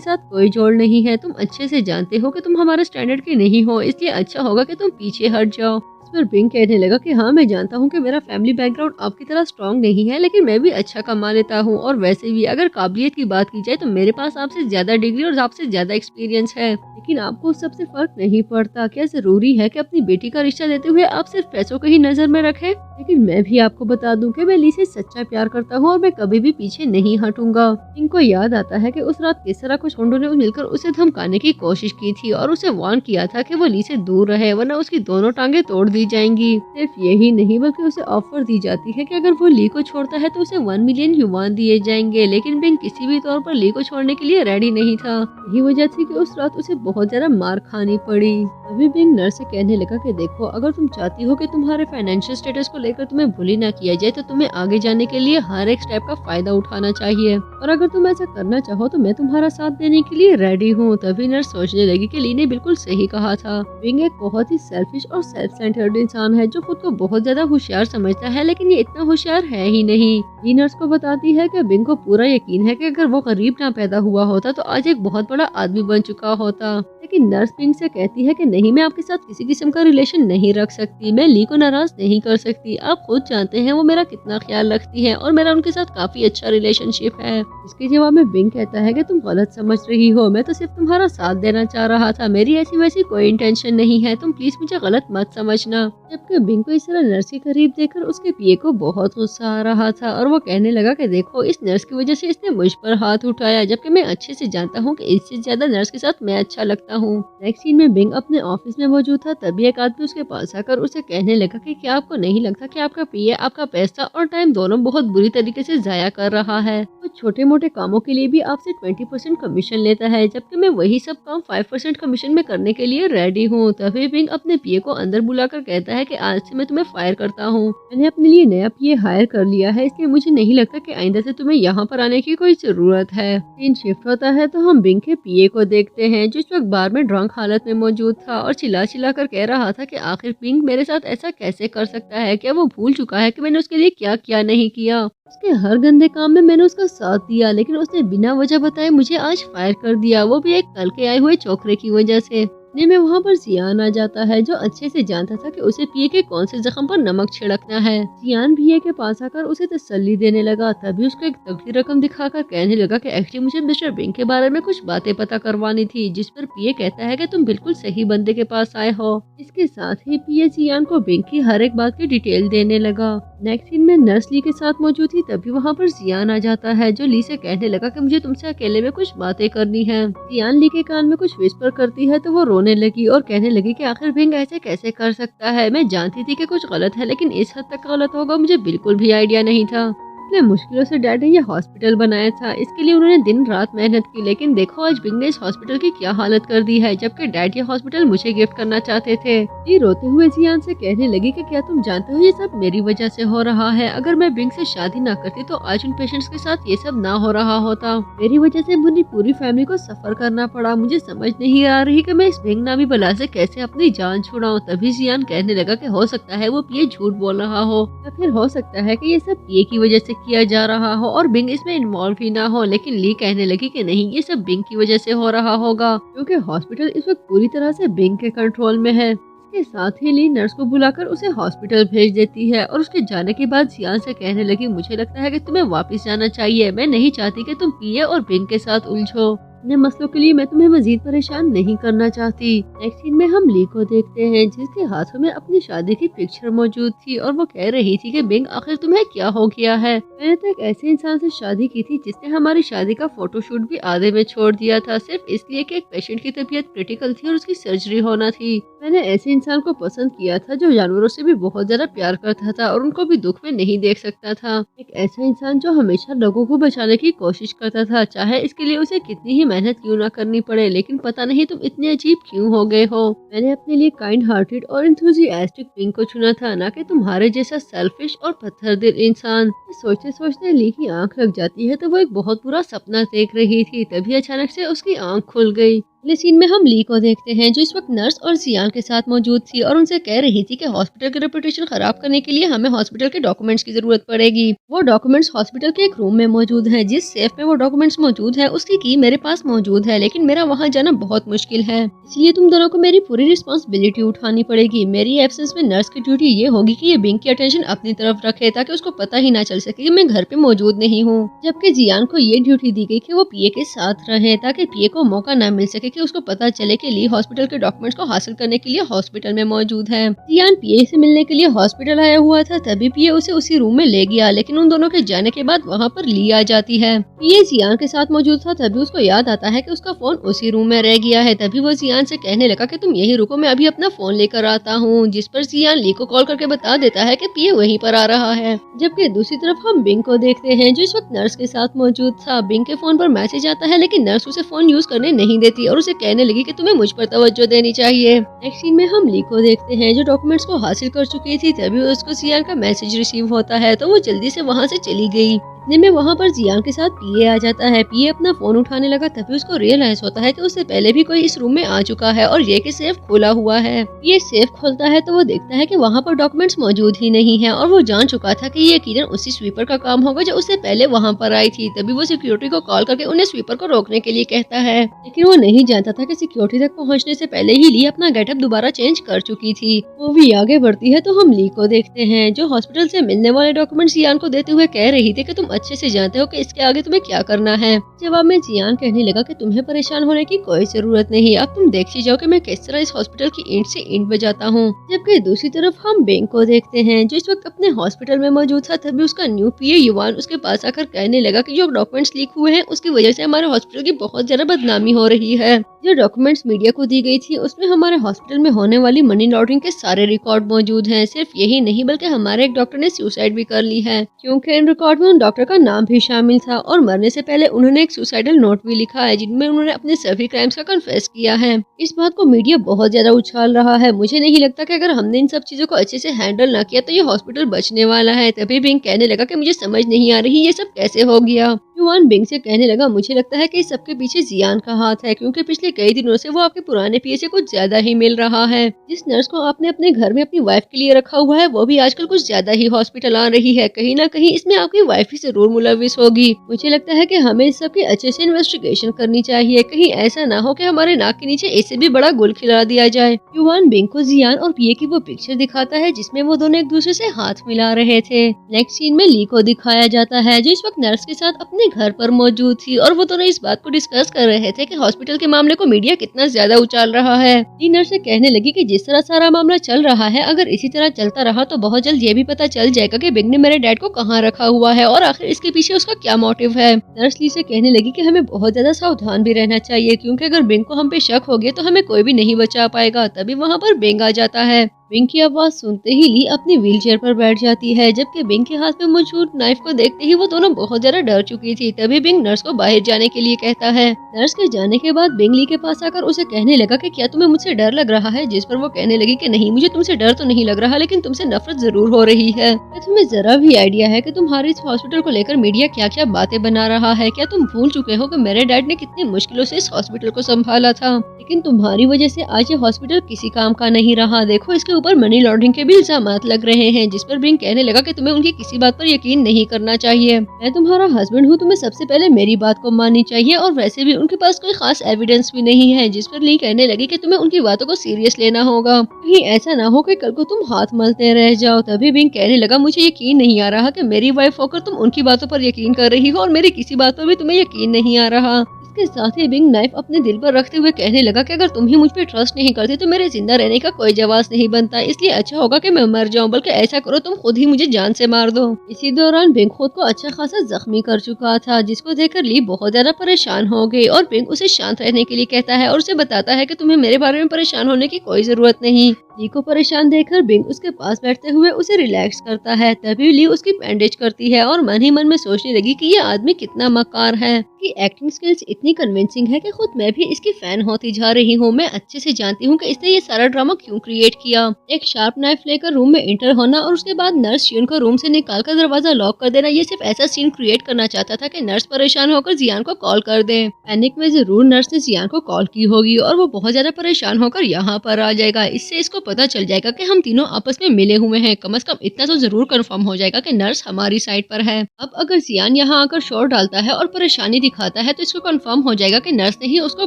साथ कोई जोड़ नहीं है, तुम अच्छे से जानते हो कि तुम हमारे स्टैंडर्ड के नहीं हो, इसलिए अच्छा होगा कि तुम पीछे हट जाओ। इस पर बिंग कहने लगा कि हाँ, मैं जानता हूँ कि मेरा फैमिली बैकग्राउंड आपकी तरह स्ट्रॉन्ग नहीं है, लेकिन मैं भी अच्छा कमा लेता हूँ, और वैसे भी अगर काबिलियत की बात की जाए तो मेरे पास आपसे ज्यादा डिग्री और आपसे ज्यादा एक्सपीरियंस है, लेकिन आपको उस सबसे फर्क नहीं पड़ता। क्या जरूरी है कि अपनी बेटी का रिश्ता देते हुए आप सिर्फ पैसों को ही नजर में रखें? लेकिन मैं भी आपको बता दूं कि मैं ली से सच्चा प्यार करता हूं और मैं कभी भी पीछे नहीं हटूंगा। इनको याद आता है कि उस रात किस तरह कुछ गुंडों ने मिलकर उसे धमकाने की कोशिश की थी और उसे वार्न किया था कि वो ली से दूर रहे वरना उसकी दोनों टांगे तोड़ दी जाएंगी। सिर्फ यही नहीं बल्कि उसे ऑफर दी जाती है कि अगर वो ली को छोड़ता है तो उसे 1 मिलियन युवान दिए जाएंगे, लेकिन बिंग किसी भी तौर पर ली को छोड़ने के लिए रेडी नहीं था। यही वजह थी कि उस रात उसे बहुत ज्यादा मार खानी पड़ी। अभी बिंग नर्स से कहने लगा कि देखो, अगर तुम चाहती हो कि तुम्हारे फाइनेंशियल स्टेटस को लेकर तुम्हें बुली ना किया जाए तो तुम्हें आगे जाने के लिए हर एक स्टेप का फायदा उठाना चाहिए, और अगर तुम ऐसा करना चाहो तो मैं तुम्हारा साथ देने के लिए रेडी हूँ। तभी नर्स सोचने लगी कि ली ने बिल्कुल सही कहा था। बिंग एक बहुत ही सेल्फिश और सेल्फ सेंटर्ड इंसान है जो खुद को बहुत ज्यादा होशियार समझता है, लेकिन ये इतना होशियार है ही नहीं। ली नर्स को बताती है कि बिंग को पूरा यकीन है कि अगर वो गरीब ना पैदा हुआ होता तो आज एक बहुत बड़ा आदमी बन चुका होता। लेकिन नर्स बिंग से कहती है कि नहीं, मैं आपके साथ किसी किस्म का रिलेशन नहीं रख सकती, मैं ली को नाराज नहीं कर सकती। आप खुद जानते हैं वो मेरा कितना ख्याल रखती है और मेरा उनके साथ काफी अच्छा रिलेशनशिप है। इसके जवाब में बिंग कहता है कि तुम गलत समझ रही हो, मैं तो सिर्फ तुम्हारा साथ देना चाह रहा था, मेरी ऐसी वैसी कोई इंटेंशन नहीं है, तुम प्लीज मुझे गलत मत समझना। जबकि बिंग को इस तरह नर्स के करीब देखकर उसके पिए को बहुत गुस्सा आ रहा था और वो कहने लगा कि देखो, इस नर्स की वजह से इसने मुझ पर हाथ उठाया, जबकि मैं अच्छे से जानता हूँ कि इससे ज्यादा नर्स के साथ मैं अच्छा लगता हूँ। नेक्स्ट सीन में बिंग अपने ऑफिस में मौजूद था। तभी एक आदमी उसके पास आकर उसे कहने लगा कि क्या आपको नहीं लगता कि आपका पिए आपका पैसा और टाइम दोनों बहुत बुरी तरीके से जाया कर रहा है? वो छोटे मोटे कामों के लिए भी आपसे 20% कमीशन लेता है, जबकि मैं वही सब काम 5% कमीशन में करने के लिए रेडी हूँ। तभी बिंग अपने पिए को अंदर बुलाकर कहता है कि आज से मैं तुम्हें फायर करता हूँ, मैंने अपने लिए नया पिए हायर कर लिया है, इसलिए मुझे नहीं लगता कि आइंदा से तुम्हें यहाँ पर आने की कोई जरूरत है। सीन शिफ्ट होता है तो हम बिंग के पिए को देखते हैं जो इस वक्त बार में ड्रंक हालत में मौजूद था और चिल्ला चिल्ला कर कह रहा था कि आखिर बिंग मेरे साथ ऐसा कैसे कर सकता है? क्या वो भूल चुका है कि मैंने उसके लिए क्या क्या नहीं किया? उसके हर गंदे काम में मैंने उसका साथ दिया, लेकिन उसने बिना वजह बताए मुझे आज फायर कर दिया, वो भी एक कल के आए हुए छोकरे की वजह से। इतने में वहाँ पर जियान आ जाता है जो अच्छे से जानता था कि उसे पिए के कौन से जख्म पर नमक छिड़कना है। जियान पिए के पास आकर उसे तसल्ली देने लगा। तभी उसको एक तगड़ी रकम दिखाकर कहने लगा कि एक्चुअली मुझे मिस्टर बिंग के बारे में कुछ बातें पता करवानी थी। जिस पर पिए कहता है कि तुम बिल्कुल सही बंदे के पास आए हो। इसके साथ ही पिए जियान को बिंग की हर एक बात की डिटेल देने लगा। नेक्स्ट सीन में नर्स ली के साथ मौजूद थी। तभी वहाँ पर जियान आ जाता है जो ली से कहने लगा कि मुझे तुमसे अकेले में कुछ बातें करनी है। जियान ली के कान में कुछ विस्पर करती है तो वो रोने लगी और कहने लगी कि आखिर बिंग ऐसे कैसे कर सकता है? मैं जानती थी कि कुछ गलत है, लेकिन इस हद तक गलत होगा मुझे बिल्कुल भी आइडिया नहीं था। इतने मुश्किलों से डैड ने ये हॉस्पिटल बनाया था, इसके लिए उन्होंने दिन रात मेहनत की, लेकिन देखो आज बिंग ने इस हॉस्पिटल की क्या हालत कर दी है, जबकि डैड ये हॉस्पिटल मुझे गिफ्ट करना चाहते थे। ये रोते हुए जियान से कहने लगी कि क्या तुम जानते हो ये सब मेरी वजह से हो रहा है? अगर मैं बिंग से शादी ना करती तो आज उन पेशेंट्स के साथ ये सब ना हो रहा होता। मेरी वजह से मुझे पूरी फैमिली को सफर करना पड़ा। मुझे समझ नहीं आ रही कि मैं इस बिंग नामी बला से कैसे अपनी जान छुड़ाऊं। तभी जियान कहने लगा कि हो सकता है वो पिए झूठ बोल रहा हो, या फिर हो सकता है कि ये सब पिए की वजह से किया जा रहा हो और बिंग इसमें इन्वॉल्व ही ना हो। लेकिन ली कहने लगी कि नहीं, ये सब बिंग की वजह से हो रहा होगा, क्योंकि हॉस्पिटल इस वक्त पूरी तरह से बिंग के कंट्रोल में है। इसके साथ ही ली नर्स को बुलाकर उसे हॉस्पिटल भेज देती है और उसके जाने के बाद जियान से कहने लगी मुझे लगता है कि तुम्हें वापस जाना चाहिए। मैं नहीं चाहती कि तुम पिए और बिंग के साथ उलझो। अपने मसलों के लिए मैं तुम्हें मजीद परेशान नहीं करना चाहती। नेक्स्ट सीन में हम ली को देखते हैं जिसके हाथों में अपनी शादी की पिक्चर मौजूद थी और वो कह रही थी कि बिंग आखिर तुम्हें क्या हो गया है। मैंने तो एक ऐसे इंसान से शादी की थी जिसने हमारी शादी का फोटोशूट भी आधे में छोड़ दिया था, सिर्फ इसलिए कि एक पेशेंट की तबीयत क्रिटिकल थी और उसकी सर्जरी होना थी। मैंने ऐसे इंसान को पसंद किया था जो जानवरों से भी बहुत ज्यादा प्यार करता था और उनको भी दुख में नहीं देख सकता था। एक ऐसा इंसान जो हमेशा लोगों को बचाने की कोशिश करता था, चाहे इसके लिए उसे कितनी ही मेहनत क्यों ना करनी पड़े। लेकिन पता नहीं तुम इतने अजीब क्यों हो गए हो। मैंने अपने लिए काइंड हार्टेड और एंथुसियास्टिक बिंग को चुना था, ना कि तुम्हारे जैसा सेल्फिश और पत्थर दिल इंसान। सोचते सोचते ली की आंख लग जाती है तो वो एक बहुत बुरा सपना देख रही थी। तभी अचानक से उसकी आंख खुल गई। अगले सीन में हम ली को देखते हैं जो इस वक्त नर्स और जियान के साथ मौजूद थी और उनसे कह रही थी कि हॉस्पिटल की रेपुटेशन खराब करने के लिए हमें हॉस्पिटल के डॉक्यूमेंट्स की जरूरत पड़ेगी। वो डॉक्यूमेंट्स हॉस्पिटल के एक रूम में मौजूद हैं। जिस सेफ में वो डॉक्यूमेंट्स मौजूद है उसकी की मेरे पास मौजूद है, लेकिन मेरा वहाँ जाना बहुत मुश्किल है, इसलिए तुम दोनों को मेरी पूरी रिस्पॉन्सिबिलिटी उठानी पड़ेगी। मेरी एब्सेंस में नर्स की ड्यूटी ये होगी कि ये बिंग की अटेंशन अपनी तरफ रखे ताकि उसको पता ही ना चल सके कि मैं घर पे मौजूद नहीं हूँ। जबकि जियान को ये ड्यूटी दी गई कि वो पीए के साथ रहे ताकि पीए को मौका न मिल सके कि उसको पता चले कि ली हॉस्पिटल के डॉक्यूमेंट्स को हासिल करने के लिए हॉस्पिटल में मौजूद है। जियान पीए से मिलने के लिए हॉस्पिटल आया हुआ था, तभी पीए उसे उसी रूम में ले गया, लेकिन उन दोनों के जाने के बाद वहाँ पर ली आ जाती है। पीए जियान के साथ मौजूद था, तभी उसको याद आता है कि उसका फोन उसी रूम में रह गया है। तभी वो जियान से कहने लगा कि तुम यही रुको, मैं अभी अपना फोन लेकर आता हूँ। जिस पर जियान ली को कॉल करके बता देता है कि पीए वहीं पर आ रहा है। जबकि दूसरी तरफ हम बिंग को देखते हैं जो इस वक्त नर्स के साथ मौजूद था। बिंग के फोन पर मैसेज आता है, लेकिन नर्स उसे फोन यूज करने नहीं देती और उसे कहने लगी कि तुम्हें मुझ पर तवज्जो देनी चाहिए। नेक्स्ट सीन में हम ली को देखते हैं जो डॉक्यूमेंट्स को हासिल कर चुकी थी। तभी उसको जियान का मैसेज रिसीव होता है तो वो जल्दी से वहाँ से चली गई। इतने में वहाँ पर जियान के साथ पीए आ जाता है। पीए अपना फोन उठाने लगा, तभी उसको रियलाइज होता है कि उससे पहले भी कोई इस रूम में आ चुका है और ये कि सेफ खुला हुआ है। ये सेफ खोलता है तो वो देखता है कि वहाँ पर डॉक्यूमेंट्स मौजूद ही नहीं है और वो जान चुका था कि ये यकीनन उसी स्वीपर का काम होगा जो उससे पहले वहाँ पर आई थी। तभी वो सिक्योरिटी को कॉल करके उन्हें स्वीपर को रोकने के लिए कहता है, लेकिन वो नहीं जानता था कि सिक्योरिटी तक पहुँचने से पहले ही ली अपना गेटअप दोबारा चेंज कर चुकी थी। मूवी आगे बढ़ती है तो हम ली को देखते हैं जो हॉस्पिटल से मिलने वाले डॉक्यूमेंट्स जियान को देते हुए कह रही थी कि तुम अच्छे से जानते हो कि इसके आगे तुम्हें क्या करना है। जवाब में जियान कहने लगा कि तुम्हें परेशान होने की कोई जरूरत नहीं, अब तुम देख ही जाओ कि मैं किस तरह इस हॉस्पिटल की ईंट से ईंट बजाता हूँ। जबकि दूसरी तरफ हम बिंग को देखते हैं जो इस वक्त अपने हॉस्पिटल में मौजूद था। तभी उसका न्यू पीए युवान उसके पास आकर कहने लगा कि जो डॉक्यूमेंट्स लीक हुए हैं उसकी वजह से हमारे हॉस्पिटल की बहुत ज्यादा बदनामी हो रही है। जो डॉक्यूमेंट्स मीडिया को दी गई थी उसमें हमारे हॉस्पिटल में होने वाली मनी लॉन्ड्रिंग के सारे रिकॉर्ड मौजूद हैं। सिर्फ यही नहीं बल्कि हमारे एक डॉक्टर ने सुसाइड भी कर ली है, क्योंकि इन रिकॉर्ड में उन डॉक्टर का नाम भी शामिल था और मरने से पहले उन्होंने एक सुसाइडल नोट भी लिखा है जिनमें उन्होंने अपने सभी क्राइम्स का कन्फेस किया है। इस बात को मीडिया बहुत ज्यादा उछाल रहा है। मुझे नहीं लगता कि अगर हमने इन सब चीजों को अच्छे से हैंडल ना किया तो ये हॉस्पिटल बचने वाला है। तभी बिंग कहने लगा कि मुझे समझ नहीं आ रही ये सब कैसे हो गया। युवान बिंग से कहने लगा, मुझे लगता है कि इस सबके पीछे जियान का हाथ है, क्योंकि पिछले कई दिनों से वो आपके पुराने पीए से कुछ ज्यादा ही मिल रहा है। जिस नर्स को आपने अपने घर में अपनी वाइफ के लिए रखा हुआ है वो भी आजकल कुछ ज्यादा ही हॉस्पिटल आ रही है। कहीं ना कहीं इसमें आपकी वाइफ ही जरूर मुलविस होगी। मुझे लगता है कि हमें इस सब की अच्छे से इन्वेस्टिगेशन करनी चाहिए, कहीं ऐसा ना हो कि हमारे नाक के नीचे इससे भी बड़ा गुल खिला दिया जाए। युवान बिंग को जियान और पीए की वो पिक्चर दिखाता है जिसमें वो दोनों एक दूसरे से हाथ मिला रहे थे। नेक्स्ट सीन में ली को दिखाया जाता है जो इस वक्त नर्स के साथ अपने घर पर मौजूद थी और वो दोनों इस बात को डिस्कस कर रहे थे कि हॉस्पिटल के मामले को मीडिया कितना ज्यादा उछाल रहा है। ली नर्स से कहने लगी कि जिस तरह सारा मामला चल रहा है अगर इसी तरह चलता रहा तो बहुत जल्द ये भी पता चल जाएगा कि बिंग ने मेरे डैड को कहाँ रखा हुआ है और आखिर इसके पीछे उसका क्या मोटिव है। नर्स ली से कहने लगी कि हमें बहुत ज्यादा सावधान भी रहना चाहिए, क्योंकि अगर बिंग को हम पे शक हो गया तो हमें कोई भी नहीं बचा पाएगा। तभी वहाँ पर बिंग आ जाता है। बिंग की आवाज सुनते ही ली अपनी व्हीलचेयर पर बैठ जाती है, जबकि बिंग के हाथ में मौजूद नाइफ को देखते ही वो दोनों बहुत ज्यादा डर चुकी थी। तभी बिंग नर्स को बाहर जाने के लिए कहता है। नर्स के जाने के बाद बिंग ली के पास आकर उसे कहने लगा कि क्या तुम्हें मुझसे डर लग रहा है, जिस पर वो कहने लगी कि नहीं, मुझे तुमसे डर तो नहीं लग रहा, लेकिन तुमसे नफरत जरूर हो रही है। क्या तुम्हें जरा भी आइडिया है कि तुम्हारे इस हॉस्पिटल को लेकर मीडिया क्या क्या बातें बना रहा है? क्या तुम भूल चुके हो कि मेरे डैड ने कितनी मुश्किलों से इस हॉस्पिटल को संभाला था, लेकिन तुम्हारी वजह से आज ये हॉस्पिटल किसी काम का नहीं रहा। देखो इसके ऊपर मनी लॉन्ड्रिंग के भी इल्जामात लग रहे हैं। जिस पर बिंग कहने लगा कि तुम्हें उनकी किसी बात पर यकीन नहीं करना चाहिए। मैं तुम्हारा हस्बैंड हूँ, तुम्हें सबसे पहले मेरी बात को माननी चाहिए और वैसे भी उनके पास कोई खास एविडेंस भी नहीं है। जिस पर ली कहने लगी कि तुम्हें उनकी बातों को सीरियस लेना होगा, कहीं ऐसा ना हो कि कल को तुम हाथ मलते रह जाओ। तभी बिंग कहने लगा, मुझे यकीन नहीं आ रहा कि मेरी वाइफ होकर तुम उनकी बातों पर यकीन कर रही हो और मेरी किसी बात पर भी तुम्हें यकीन नहीं आ रहा। इसके साथ ही बिंग नाइफ अपने दिल पर रखते हुए कहने लगा कि अगर तुम ही मुझ पे ट्रस्ट नहीं करते तो मेरे जिंदा रहने का कोई जवाब नहीं बनता, इसलिए अच्छा होगा कि मैं मर जाऊं, बल्कि ऐसा करो तुम खुद ही मुझे जान से मार दो। इसी दौरान बिंग खुद को अच्छा खासा जख्मी कर चुका था, जिसको देखकर ली बहुत ज्यादा परेशान हो गई और बिंग उसे शांत रहने के लिए कहता है और उसे बताता है कि तुम्हें मेरे बारे में परेशान होने की कोई जरूरत नहीं। ली को परेशान देखकर बिंग उसके पास बैठते हुए उसे रिलैक्स करता है। तभी ली उसकी बैंडेज करती है और मन ही मन में सोचने लगी कि ये आदमी कितना मक्कार है, कि एक्टिंग स्किल्स इतनी कन्विंसिंग है कि खुद मैं भी इसकी फैन होती जा रही हूँ। मैं अच्छे से जानती हूँ कि इसने ये सारा ड्रामा क्यों क्रिएट किया। एक शार्प नाइफ लेकर रूम में एंटर होना और उसके बाद नर्स शियन को रूम से निकालकर दरवाजा लॉक कर देना, ये सिर्फ ऐसा सीन क्रिएट करना चाहता था कि नर्स परेशान होकर जियान को कॉल कर दे। पैनिक में जरूर नर्स ने जियान को कॉल की होगी और वो बहुत ज्यादा परेशान होकर यहाँ पर आ जाएगा। इससे इसको पता चल जाएगा कि हम तीनों आपस में मिले हुए हैं। कम से कम इतना तो जरूर कंफर्म हो जाएगा कि नर्स हमारी साइड पर है। अब अगर जियान यहाँ आकर शोर डालता है और परेशानी दिखाता है तो इसको कंफर्म हो जाएगा कि नर्स ने ही उसको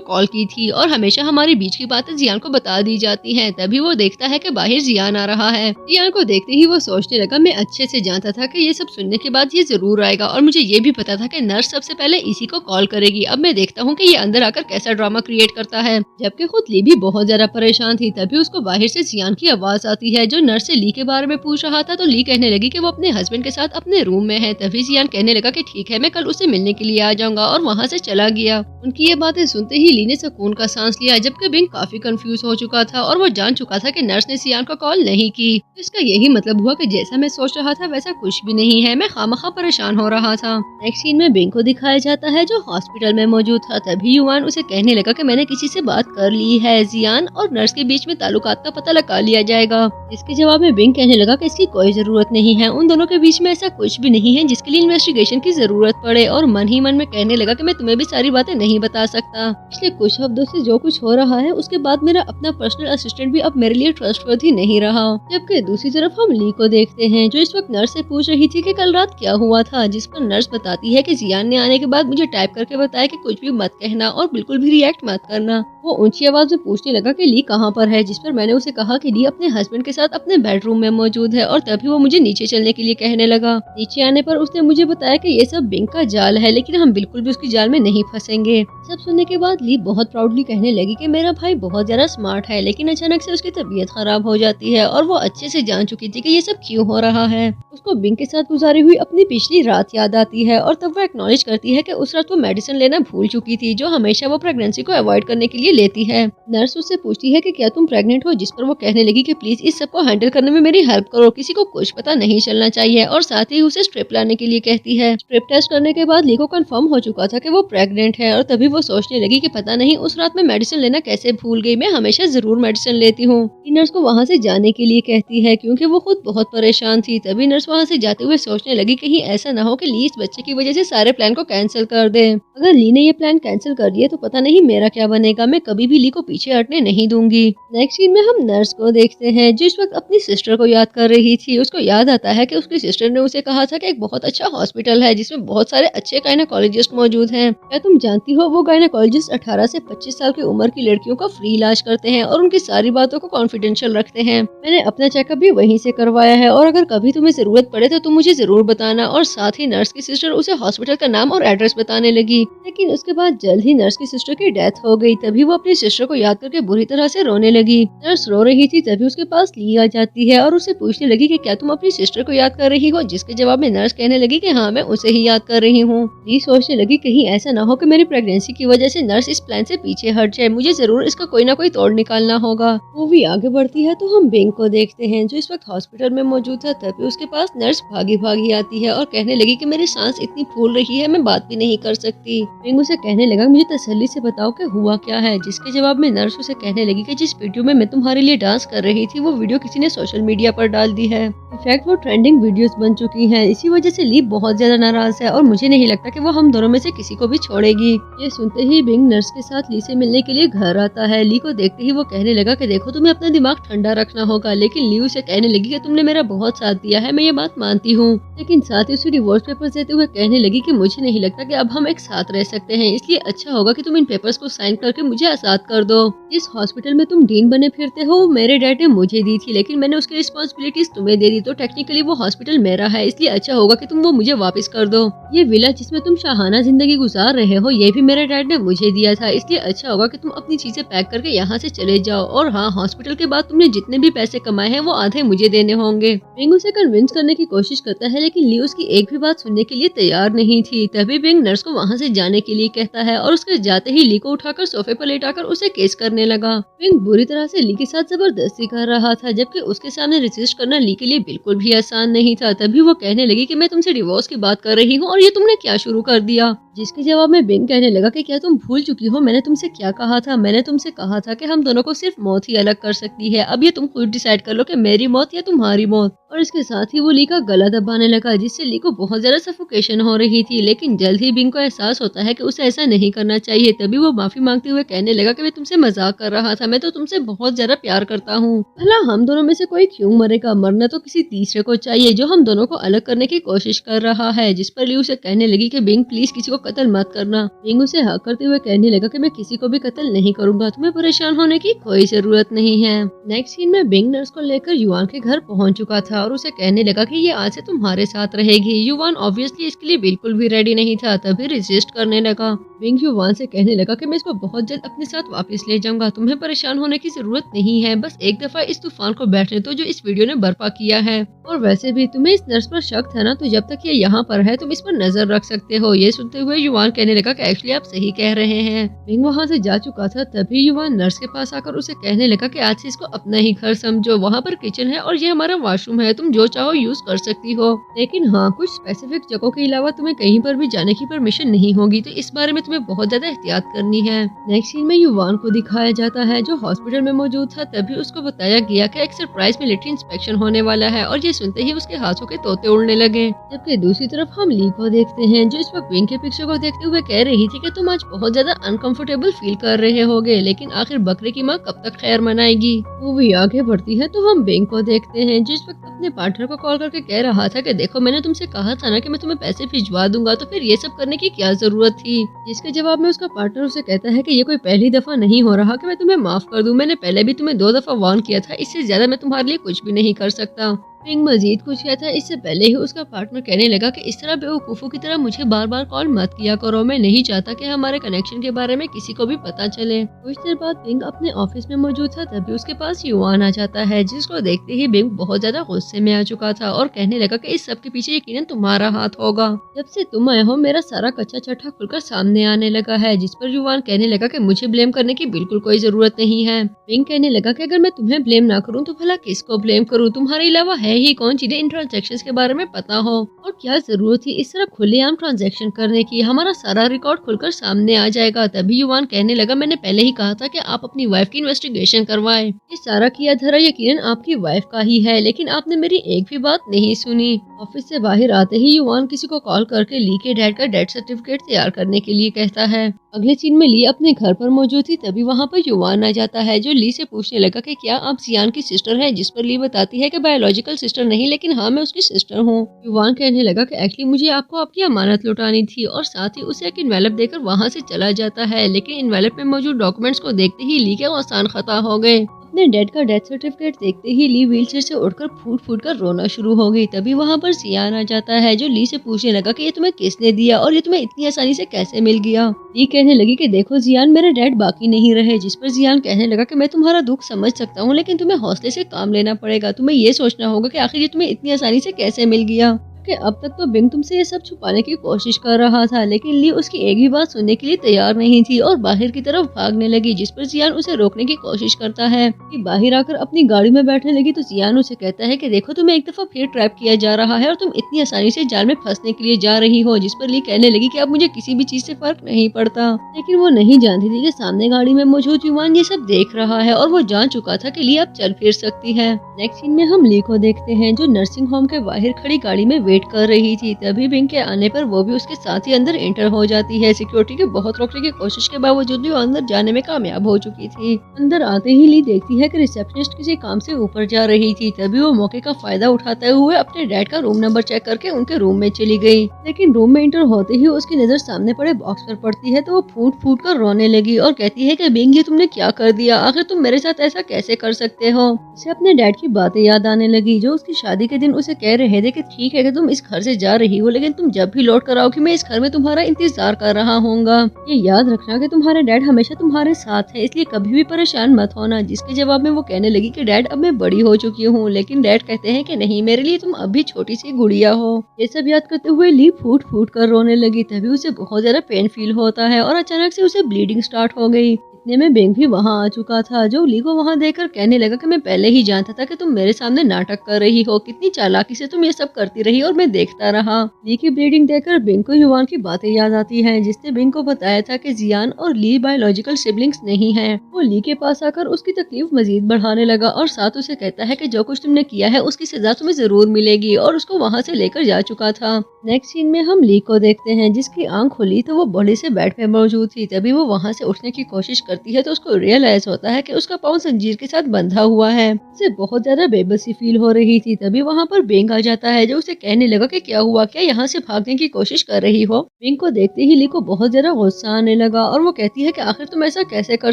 कॉल की थी और हमेशा हमारे बीच की बातें जियान को बता दी जाती हैं। तभी वो देखता है कि बाहर जियान आ रहा है। जियान को देखते ही वो सोचने लगा, मैं अच्छे से जानता था कि ये सब सुनने के बाद ये जरूर आएगा और मुझे ये भी पता था कि नर्स सबसे पहले इसी को कॉल करेगी। अब मैं देखता हूँ कि ये अंदर आकर कैसा ड्रामा क्रिएट करता है। जबकि खुद ली भी बहुत ज्यादा परेशान थी। तभी उसको बाहर से जियान की आवाज आती है जो नर्स से ली के बारे में पूछ रहा था। तो ली कहने लगी कि वो अपने हस्बैंड के साथ अपने रूम में है। तभी जियान कहने लगा कि ठीक है, मैं कल उसे मिलने के लिए आ जाऊंगा और वहाँ से चला गया। उनकी ये बातें सुनते ही ली ने सुकून का सांस लिया, जबकि बिंग काफी कंफ्यूज हो चुका था और वो जान चुका था कि नर्स ने जियान को कॉल नहीं की। इसका यही मतलब हुआ कि जैसा मैं सोच रहा था वैसा कुछ भी नहीं है, मैं खामखा परेशान हो रहा था। नेक्स्ट सीन में बिंग को दिखाया जाता है जो हॉस्पिटल में मौजूद था। तभी युवान उसे कहने लगा कि मैंने किसी से बात कर ली है, जियान और नर्स के बीच में ताल्लुकात का पता लगा लिया जाएगा। इसके जवाब में बिंग कहने लगा कि इसकी कोई जरूरत नहीं है, उन दोनों के बीच में ऐसा कुछ भी नहीं है जिसके लिए इन्वेस्टिगेशन की जरूरत पड़े। और मन ही मन में कहने लगा कि मैं तुम्हें भी सारी बातें नहीं बता सकता। पिछले कुछ हफ्तों से जो कुछ हो रहा है उसके बाद मेरा अपना पर्सनल असिस्टेंट भी अब मेरे लिए ट्रस्टवर्दी नहीं रहा। जबकि दूसरी तरफ हम ली को देखते हैं जो इस वक्त नर्स से पूछ रही थी कि कल रात क्या हुआ था, जिस पर नर्स बताती है कि जियान ने आने के बाद मुझे टाइप करके बताया कि कुछ भी मत कहना और बिल्कुल भी रिएक्ट मत करना। वो ऊंची आवाज में पूछने लगा कि ली कहाँ पर है, जिस पर मैंने उसे कहा कि ली अपने हस्बैंड के साथ अपने बेडरूम में मौजूद है। और तभी वो मुझे नीचे चलने के लिए कहने लगा। नीचे आने पर उसने मुझे बताया कि ये सब बिंग का जाल है, लेकिन हम बिल्कुल भी उसकी जाल में नहीं फंसेंगे। सब सुनने के बाद ली बहुत प्राउडली कहने लगी कि मेरा भाई बहुत ज्यादा स्मार्ट है, लेकिन अचानक से उसकी तबीयत खराब हो जाती है और वो अच्छे से जान चुकी थी कि ये सब क्यों हो रहा है। उसको बिंग के साथ गुजारी हुई अपनी पिछली रात याद आती है और तब वो एक्नॉलेज करती है कि उस रात वो मेडिसिन लेना भूल चुकी थी जो हमेशा वो प्रेगनेंसी को अवॉइड करने के लिए लेती है। नर्स उससे पूछती है कि क्या तुम प्रेग्नेंट हो, जिस पर वो कहने लगी कि प्लीज इस सब को हैंडल करने में मेरी हेल्प करो, किसी को कुछ पता नहीं चलना चाहिए। और साथ ही उसे स्ट्रिप लाने के लिए कहती है। स्ट्रिप टेस्ट करने के बाद ली को कंफर्म हो चुका था कि वो प्रेग्नेंट है और तभी वो सोचने लगी कि पता नहीं उस रात में मेडिसिन लेना कैसे भूल गई, मैं हमेशा जरूर मेडिसिन लेती हूँ। नर्स को वहाँ से जाने के लिए कहती है क्योंकि वो खुद बहुत परेशान थी। तभी नर्स वहाँ से जाते हुए सोचने लगी कहीं ऐसा ना हो कि ली इस बच्चे की वजह से सारे प्लान को कैंसिल कर दे। अगर ली ने ये प्लान कैंसिल कर दिया तो पता नहीं मेरा क्या बनेगा, मैं कभी भी ली को पीछे हटने नहीं दूंगी। नेक्स्ट सीन में हम नर्स को देखते हैं जो इस वक्त अपनी सिस्टर को याद कर रही थी। उसको याद आता है कि उसकी सिस्टर ने उसे कहा था कि एक बहुत अच्छा हॉस्पिटल है जिसमें बहुत सारे अच्छे गायनेकोलॉजिस्ट मौजूद हैं। क्या तुम जानती हो वो गायनेकोलॉजिस्ट 18 से 25 साल की उम्र की लड़कियों का फ्री इलाज करते हैं और उनकी सारी बातों को कॉन्फिडेंशियल रखते हैं। मैंने अपना चेकअप भी वहीं से करवाया है और अगर कभी तुम्हें जरूरत पड़े तो तुम मुझे जरूर बताना। और साथ ही नर्स की सिस्टर उसे हॉस्पिटल का नाम और एड्रेस बताने लगी। लेकिन उसके बाद जल्द ही नर्स की सिस्टर की डेथ हो गई। तभी वो अपनी सिस्टर को याद करके बुरी तरह से रोने लगी। नर्स रो रही थी तभी उसके पास ली आ जाती है और उससे पूछने लगी कि क्या तुम अपनी सिस्टर को याद कर रही हो, जिसके जवाब में नर्स कहने लगी कि हाँ मैं उसे ही याद कर रही हूँ। ली सोचने लगी कहीं ऐसा ना हो कि मेरी प्रेगनेंसी की वजह से नर्स इस प्लान से पीछे हट जाए, मुझे जरूर इसका कोई ना कोई तोड़ निकालना होगा। मूवी आगे बढ़ती है तो हम बिंग को देखते हैं जो इस वक्त हॉस्पिटल में मौजूद था। तभी उसके पास नर्स भागी भागी आती है और कहने लगी कि मेरी सांस इतनी फूल रही है मैं बात भी नहीं कर सकती। बिंग उसे कहने लगा मुझे तसल्ली से बताओ कि हुआ क्या है, जिसके जवाब में नर्स उसे कहने लगी कि जिस वीडियो में मैं तुम्हारे लिए डांस कर रही थी वो वीडियो किसी ने सोशल मीडिया पर डाल दी है। इनफैक्ट वो ट्रेंडिंग वीडियोस बन चुकी हैं। इसी वजह से ली बहुत ज्यादा नाराज है और मुझे नहीं लगता कि वो हम दोनों में से किसी को भी छोड़ेगी। ये सुनते ही बिंग नर्स के साथ ली से मिलने के लिए घर आता है। ली को देखते ही वो कहने लगा कि देखो तुम्हें अपना दिमाग ठंडा रखना होगा। लेकिन ली उसे कहने लगी कि तुमने मेरा बहुत साथ दिया है, मैं ये बात मानती हूँ, लेकिन साथ ही उसे डिवोर्स पेपर्स देते हुए कहने लगी कि मुझे नहीं लगता कि अब हम एक साथ रह सकते हैं, इसलिए अच्छा होगा कि तुम इन पेपर्स को साइन करके मुझे आजाद कर दो। जिस हॉस्पिटल में तुम डीन बने फिरते हो वो मेरे डैड ने मुझे दी थी, लेकिन मैंने उसकी रिस्पॉन्सिबिलिटीज तुम्हें दे दी, तो टेक्निकली वो हॉस्पिटल मेरा है, इसलिए अच्छा होगा कि तुम वो मुझे वापस कर दो। ये विला जिसमें तुम शाहाना जिंदगी गुजार रहे हो ये भी मेरे डैड ने मुझे दिया था, इसलिए अच्छा होगा कि तुम अपनी चीजें पैक करके यहाँ से चले जाओ, और हाँ, हॉस्पिटल के बाद तुमने जितने भी पैसे कमाए हैं वो आधे मुझे देने होंगे। बिंग उसे कन्विंस करने की कोशिश करता है, लेकिन ली उसकी एक भी बात सुनने के लिए तैयार नहीं थी। तभी बिंग नर्स को वहाँ से जाने के लिए कहता है और उसके जाते ही ली को उठाकर सोफे पर लेटाकर उसे केस करने लगा। बिंग बुरी तरह से ली के साथ जबरदस्ती कर रहा था, जबकि उसके सामने रेसिस्ट करना ली के लिए बिल्कुल भी आसान नहीं था। तभी वो कहने लगी कि मैं तुमसे डिवोर्स की बात कर रही हूँ और ये तुमने क्या शुरू कर दिया। जिसके जवाब में बिंग कहने लगा कि क्या तुम भूल चुकी हो मैंने तुमसे क्या कहा था। मैंने तुमसे कहा था कि हम दोनों को सिर्फ मौत ही अलग कर सकती है। अब ये तुम खुद डिसाइड कर लो कि मेरी मौत या तुम्हारी मौत। और इसके साथ ही वो ली का गला दबाने लगा, जिससे ली को बहुत ज्यादा सफोकेशन हो रही थी। लेकिन जल्द ही बिंग को एहसास होता है कि उसे ऐसा नहीं करना चाहिए। तभी वो माफी मांगते हुए कहने लगा कि मैं तुमसे मजाक कर रहा था, मैं तो तुमसे बहुत ज्यादा प्यार करता हूँ। भला हम दोनों में से कोई क्यों मरेगा, मरना तो किसी तीसरे को चाहिए जो हम दोनों को अलग करने की कोशिश कर रहा है। जिस पर ली उसे कहने लगी कि बिंग प्लीज किसी को कत्ल मत करना। बिंग उसे हाँ करते हुए कहने लगा कि मैं किसी को भी कत्ल नहीं करूंगा, तुम्हें परेशान होने की कोई जरूरत नहीं है। नेक्स्ट सीन में बिंग नर्स को लेकर युवान के घर पहुंच चुका था और उसे कहने लगा कि ये आज से तुम्हारे साथ रहेगी। युवान ऑब्वियसली इसके लिए बिल्कुल भी रेडी नहीं था, तभी रेजिस्ट करने लगा। बिंग युवान से कहने लगा कि मैं इसको बहुत जल्द अपने साथ वापस ले जाऊंगा, तुम्हें परेशान होने की जरूरत नहीं है, बस एक दफा इस तूफान को बैठने दो जो इस वीडियो ने बर्पा किया है। और वैसे भी तुम्हें इस नर्स पर शक था ना, तो जब तक ये यहाँ पर है तुम इस पर नजर रख सकते हो। ये सुनते हुए युवान कहने लगा कि एक्चुअली आप सही कह रहे हैं। बिंग वहाँ से जा चुका था, तभी युवान नर्स के पास आकर उसे कहने लगा कि आज से इसको अपना ही घर समझो, वहाँ पर किचन है और ये हमारा वॉशरूम है, तुम जो चाहो यूज कर सकती हो। लेकिन हाँ, कुछ स्पेसिफिक जगहों के अलावा तुम्हें कहीं पर भी जाने की परमिशन नहीं होगी, तो इस बारे में तुम्हें बहुत ज्यादा एहतियात करनी है। नेक्स्ट सीन में युवान को दिखाया जाता है जो हॉस्पिटल में मौजूद था। तभी उसको बताया गया कि एक सरप्राइज मिलिट्री इंस्पेक्शन होने वाला है, और ये सुनते ही उसके हाथों के तोते उड़ने लगे। जबकि दूसरी तरफ हम ली को देखते हैं जो इस वक्त बिंग के पिक्चर को देखते हुए कह रही थी कि तुम आज बहुत ज्यादा अनकंफर्टेबल फील कर रहे होगे, लेकिन आखिर बकरे की माँ कब तक खैर मनाएगी। मूवी आगे बढ़ती है तो हम बिंग को देखते हैं जिस वक्त अपने पार्टनर को कॉल करके कह रहा था कि देखो मैंने तुमसे कहा था ना कि मैं तुम्हें पैसे भिजवा दूंगा, तो फिर ये सब करने की क्या जरूरत थी। जिसके जवाब में उसका पार्टनर उसे कहता है कि ये कोई पहली दफा नहीं हो रहा कि मैं तुम्हें माफ कर दूं, मैंने पहले भी तुम्हें 2 दफा वार्न किया था, इससे ज्यादा मैं तुम्हारे लिए कुछ भी नहीं कर सकता। बिंग मजीद कुछ कहता है, इससे पहले ही उसका पार्टनर कहने लगा कि इस तरह बेवकूफों की तरह मुझे बार बार कॉल मत किया करो, मैं नहीं चाहता कि हमारे कनेक्शन के बारे में किसी को भी पता चले। कुछ देर बाद बिंग अपने ऑफिस में मौजूद था, तभी उसके पास युवान आ जाता है, जिसको देखते ही बिंग बहुत ज्यादा गुस्से में आ चुका था और कहने लगा कि इस सब के पीछे यकीनन तुम्हारा हाथ होगा। जब से तुम आए हो मेरा सारा कच्चा चट्टा खुलकर सामने आने लगा है। जिस पर युवान कहने लगा कि मुझे ब्लेम करने की बिल्कुल कोई जरूरत नहीं है। बिंग कहने लगा कि अगर मैं तुम्हें ब्लेम ना करूँ तो भला किसको ब्लेम करूँ, तुम्हारे अलावा है ही कौन जिन्हें इन ट्रांजैक्शंस के बारे में पता हो। और क्या जरूरत थी इस तरह खुलेआम ट्रांजैक्शन करने की, हमारा सारा रिकॉर्ड खुलकर सामने आ जाएगा। तभी युवान कहने लगा, मैंने पहले ही कहा था कि आप अपनी वाइफ की इन्वेस्टिगेशन करवाएं। ये सारा किया धरा यकीनन आपकी वाइफ का ही है, लेकिन आपने मेरी एक भी बात नहीं सुनी। ऑफिस से बाहर आते ही युवान किसी को कॉल करके ली के डैड का डेथ सर्टिफिकेट तैयार करने के लिए कहता है। अगले सीन में ली अपने घर पर मौजूद थी, तभी वहाँ पर युवान आ जाता है जो ली से पूछने लगा कि क्या आप जियान की सिस्टर हैं। जिस पर ली बताती है कि बायोलॉजिकल सिस्टर नहीं, लेकिन हाँ मैं उसकी सिस्टर हूँ। युवान कहने लगा कि एक्चुअली मुझे आपको आपकी अमानत लौटानी थी, और साथ ही उसे एक इन्वेलप देकर वहाँ से चला जाता है। लेकिन इन्वेलप में मौजूद डॉक्यूमेंट्स को देखते ही ली के आसान खता हो गए। अपने डैड का डेथ सर्टिफिकेट देखते ही ली व्हीलचेयर से उठकर फूट फूट कर रोना शुरू हो गई। तभी वहाँ पर जियान आ जाता है जो ली से पूछने लगा कि ये तुम्हें किसने दिया और ये तुम्हें इतनी आसानी से कैसे मिल गया। ली कहने लगी कि देखो जियान, मेरे डैड बाकी नहीं रहे। जिस पर जियान कहने लगा कि मैं तुम्हारा दुख समझ सकता हूँ, लेकिन तुम्हें हौसले से काम लेना पड़ेगा। तुम्हें ये सोचना होगा कि आखिर ये तुम्हें इतनी आसानी से कैसे मिल गया। कि अब तक तो बिंग तुमसे ये सब छुपाने की कोशिश कर रहा था, लेकिन ली उसकी एक भी बात सुनने के लिए तैयार नहीं थी और बाहर की तरफ भागने लगी। जिस पर जियान उसे रोकने की कोशिश करता है कि बाहर आकर अपनी गाड़ी में बैठने लगी, तो जियान उसे कहता है कि देखो तुम्हें एक दफा फिर ट्रैप किया जा रहा है और तुम इतनी आसानी से जाल में फंसने के लिए जा रही हो। जिस पर ली कहने लगी कि अब मुझे किसी भी चीज से फर्क नहीं पड़ता, लेकिन वो नहीं जानती थी कि सामने गाड़ी में मौजूद युवान ये सब देख रहा है और वो जान चुका था कि ली अब चल फिर सकती है। नेक्स्ट सीन में हम ली को देखते हैं जो नर्सिंग होम के बाहर खड़ी गाड़ी में वेट कर रही थी। तभी बिंग के आने पर वो भी उसके साथ ही अंदर एंटर हो जाती है। सिक्योरिटी के बहुत रोकने की कोशिश के बावजूद भी वो अंदर जाने में कामयाब हो चुकी थी। अंदर आते ही ली देखती है कि रिसेप्शनिस्ट किसी काम से ऊपर जा रही थी। तभी वो मौके का फायदा उठाते हुए अपने डैड का रूम नंबर चेक करके उनके रूम में चली गई। लेकिन रूम में एंटर होते ही उसकी नजर सामने पड़े बॉक्स पर पड़ती है, तो वो फूट फूट कर रोने लगी और कहती है कि बिंग ये तुमने क्या कर दिया, आखिर तुम मेरे साथ ऐसा कैसे कर सकते हो। उसे अपने डैड की बातें याद आने लगी जो उसकी शादी के दिन उसे कह रहे थे कि ठीक है कि तुम इस घर से जा रही हो, लेकिन तुम जब भी लौट कर आओगी मैं इस घर में तुम्हारा इंतजार कर रहा होऊंगा। ये याद रखना कि तुम्हारे डैड हमेशा तुम्हारे साथ है, इसलिए कभी भी परेशान मत होना। जिसके जवाब में वो कहने लगी कि डैड अब मैं बड़ी हो चुकी हूँ, लेकिन डैड कहते हैं कि नहीं, मेरे लिए तुम अभी छोटी सी गुड़िया हो। ये सब याद करते हुए ली फूट फूट कर रोने लगी। तभी उसे बहुत ज्यादा पेन फील होता है और अचानक से उसे ब्लीडिंग स्टार्ट हो गई। इतने में बेंग भी वहाँ आ चुका था, जो ली को वहाँ देखकर कहने लगा कि मैं पहले ही जानता था कि तुम मेरे सामने नाटक कर रही हो, कितनी चालाकी से तुम ये सब करती रही और मैं देखता रहा। ली की ब्लीडिंग देखकर बेंग को युवान की बातें याद आती हैं, जिसने बेंग को बताया था कि जियान और ली बायोलॉजिकल सिबलिंग्स नहीं हैं। वो ली के पास आकर उसकी तकलीफ मजीद बढ़ाने लगा और साथ उसे कहता है कि जो कुछ तुमने किया है उसकी सजा तुम्हें जरूर मिलेगी, और उसको वहाँ से लेकर जा चुका था। नेक्स्ट सीन में हम ली को देखते हैं, जिसकी आंख खुली तो वो बड़े से बेड पे मौजूद थी। तभी वो वहाँ से उठने की कोशिश करती है तो उसको रियलाइज होता है कि उसका पाँव जंजीर के साथ बंधा हुआ है। उसे बहुत ज्यादा बेबसी फील हो रही थी। तभी वहाँ पर बेंग आ जाता है, जो उसे कहने लगा कि क्या हुआ, क्या यहाँ से भागने की कोशिश कर रही हो। बेंग को देखते ही ली को बहुत ज्यादा गुस्सा आने लगा और वो कहती है कि आखिर तुम ऐसा कैसे कर